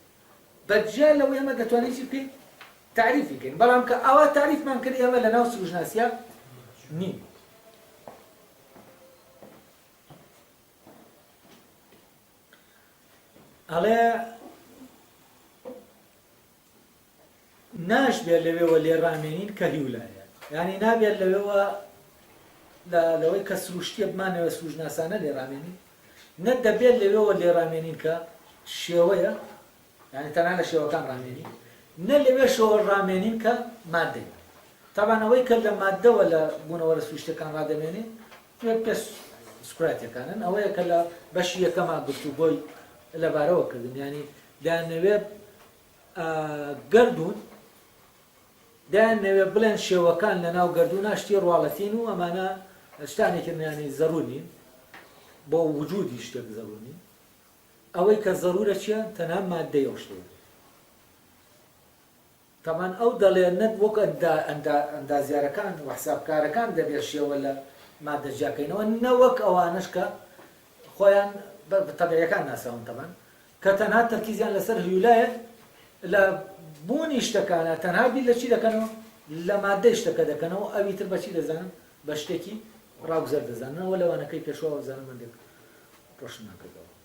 بەجیا لەوە ئێمە دەتوانین چی بکەین تعریفیکەین بەڵام کە ئەوە تعریفمان کرد ئێمە لە ناو سروشتناسیە نین ئەڵێ ناشبێت لەوێەوە لێڕامێنین کە هیولایە یعنی نابێت لەوێەوە لەوەی کە سروشتیە بمانەوە سروشتناسانە لێڕامێنین نە دەبێت لەوێەوە لێڕامێنین کە شێوەیە یعنی تەنها لە شێوەکان ڕامێنین نە لەوێ شێوە ڕامێنین کە مادەیە تاوانەوەی کە لە مادەوە لە بوونەوەرە سروشتەکان ڕادەمێنین پێ سکراتەکانن ئەوەیە کە لە بەشی یەکەما گفتوگۆی لەبارەوە کردن ینی دایانەوێ گەردون دایانەوێ بڵێن شێوەکان لە ناو گەردوونە شتی ڕواڵەتین و ئەمانە شتانێکن ینی زەڕوونین بۆ وجودی شتێک زەڕوونین ئەوەی کە زەڕورە چییە تەنها مادەی ئەو شتەیە تەمان ئەو دەڵێنێت وەک ئەندازیارەکان و حسابکارەکان دەبێت شێوە لە مادە جیاکەینەوە نەوەک ئەوانش کە خۆیان تەبیعیەکان ناساون تەمان کە تەنها تەرکیزیان لەسەر هیولایە لە بوونی شتەکانە تەنها بیر لە چی دەکەنەوە لە مادەی شتەکە دەکەنەوە ئەوی تر بەچی دەزانن بە شتێکی ڕاوزەر دەزاننەوە لەوانەکەی پێشەوە زانمەندێک ڕۆشن ناکردەوە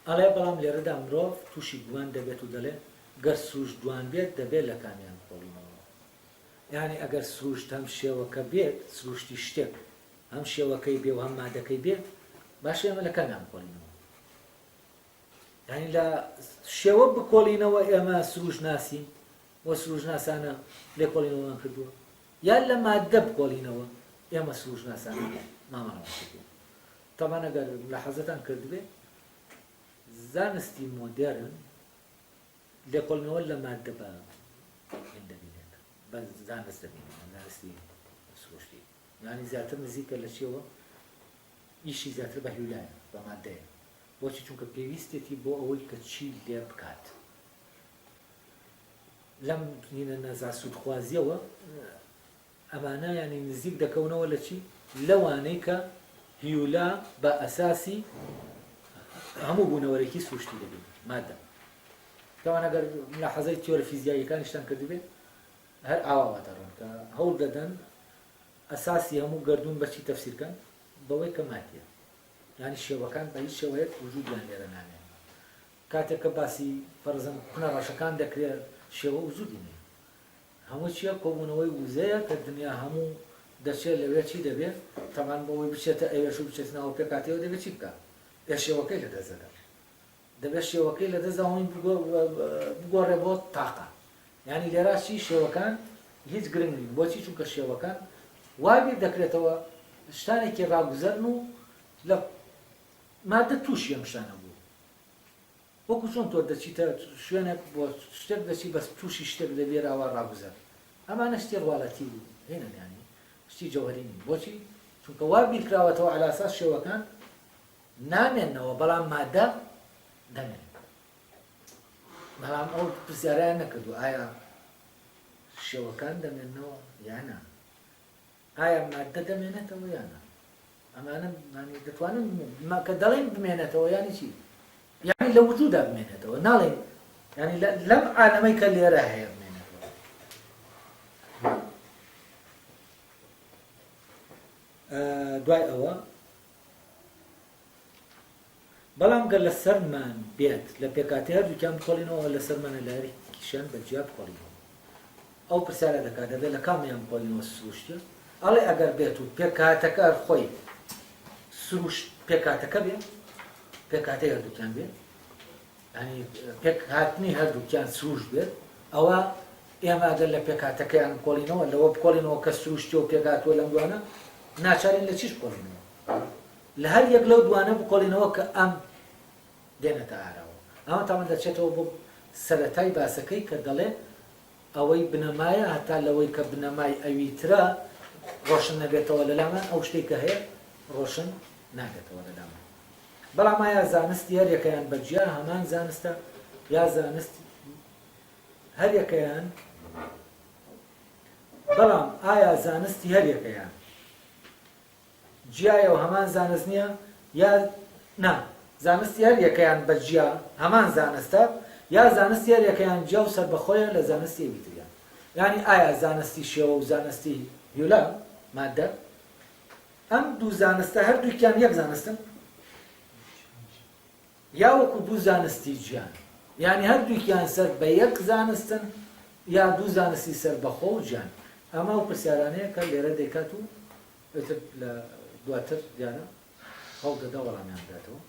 ئەڵێ بەڵام لێرەدا مرۆڤ تووشی گوان دەبێت و دەڵێ گەر سروشت دوان بێت دەبێت لە کامیان بڵینەوە یعنی ئەگەر سروشت هەم شێوەکە بێت سروشتی شتێک هەم شێوەکەی بێ و هەم مادەکەی بێت باش ئێمە لە کامیان بکۆڵینەوە یعنی لە شێوە بکۆڵینەوە ئێمە سروشت ناسین وە سروشت ناسانە لێکۆڵینەوەمان کردووە یان لە مادە بکۆڵینەوە ئێمە سروشت ناسانە مامەڵەوە کردووە تەمان ئەگەر لە حەزەتان کردبێ زانستی مۆدێرن لێکۆڵینەوە لە مادە بە دەبینێت بە زانست دەبینێت زانستی سروشتی یعنی زیاتر نزیکە لە چیەوە ئیشی زیاتر بە هیولایە بە مادەیە بۆچی چونکە پێویستێتی بۆ ئەوەی کە چی لێ بکات لەم نەزا سوودخوازیەوە ئەمانە ینی نزیک دەکەونەوە لە چی لەوانەی کە هیولا بە ئەساسی هەموو بوونەوەرێکی سروشتی دەبێت مادە تاوان ئەگەر لە حەزەی تیۆرە فیزیاییەکانیشتان کردبێت هەر ئاوا دەڕۆن کە هەوڵ دەدەن ئەساسی هەموو گەردوون بەچی تەفسیرکەن بەوەی کە مادیە یعنی شێوەکان بە هیچ شێوەیەک وجودیان لێرە نامێن کاتێک کە باسی فەرزەن کوونە ڕەشەکان دەکرێت شێوە وجودی نیە هەموو چیە کۆبوونەوەی وزەیە کە دنیا هەموو دەچێت لەوێ چی دەبێت تەمان بەوەی بچێتە ئەوێش و بچێت ناوە پێ کاتێەوە دەبێت چی بکە ئێ شێوەکەی لە دەزەدا دەبێت شێوەکەی لە دەزاوەی بگۆڕێ بۆ تاقە یعنی لێرا چی شێوەکان هیچ گرنگ نین بۆچی چونکە شێوەکان وابیر دەکرێتەوە شتانێکی ڕاگوزەرن و لە مادە تووشی ئەم شتانە بوو وەکو چۆن تۆ دەچیتە شوێنێک بۆ شتێک دەچی بەس تووشی شتێک دەبێراوە ڕاگوزەر ئەمانە شتی ڕواڵەتی و هێنەیانی شتی جەوهەرینی بۆچی چونکە وا بیرکراوەتەوە عەلا ئەساس شێوەکان نامێننەوە بەڵام مادە دەمێن بەڵام ئەو پرسیارەیان نەکردو ئایا شێوەکان دەمێننەوە یانە ئایا مادە دەمێنێتەوە یانە ئەمانە دەتوانن کە دەڵێن بمێنێتەوە یانی چی یعنی لە وجودا بمێنێتەوە ناڵێن ینی لەم عالەمەی کە لێرە هەیە بمێنێتەوە دوای ئەوە بەڵام گەر لە سەرمان بێت لە پێکاتی هەردووکیان بخۆڵینەوە لە سەرمانە لاری کیشان بەجیا بخۆڵینەوە ئەو پرسیارە دەکات دەبێت لە کامیان بخۆڵینەوە سروشتە ئەڵێ ئەگەر بێت و پێکاتەکە خۆی سروشت پێکاتەکە بێت پێکاتی هەردووکیان بێت ینی پێک هاتنی هەردووکیان سروش بێت ئەوە ئێمە ئەگەر لە پێکاتەکەیان بکۆڵینەوە لەوە بکۆڵینەوە کە سروشتی و پێکاتوە لەم دوانە ناچارین لە چیش بکۆڵینەوە لە هەر یەک لەو دوانە بکۆڵینەوە کە ئەم دێنێتە ئاراوە ئەمە تاوان دەچێتەوە بۆ سەرەتای باسەکەی کە دەڵێ ئەوەی بنەمایە هەتا لەوەی کە بنەمای ئەویترە ڕۆشن نەبێتەوە لەلامان ئەو شتێک کە هەیە ڕۆشن ناگێتەوە لەلامان بەڵام ئایا زانستی هەر یەکەیان بەجیا هەمان زانستە یا زانستی هەر یەکەیان بەڵام ئایا زانستی هەر یەکەیان جیایە و هەمان زانست نییە یا نا زانستی هەر یەکەیان بەجیا هەمان زانستە یا زانستی هەر یەکەیان جیا و سەربەخۆیە لە زانستی ئەویتریان یعنی ئایا زانستی شێوە و زانستی هیولا مادە ئەم دوو زانستە هەردووکیان یەک زانستن یا وەکو دوو زانستی گیان یعنی هەردووکیان سەر بە یەک زانستن یا دوو زانستی سەربەخۆ و گیان ئەمە و پرسیارانەیە کە لێرە دەیکات و لە دواتر دیارە هەڵ دەدا وەڵامیان بداتەوە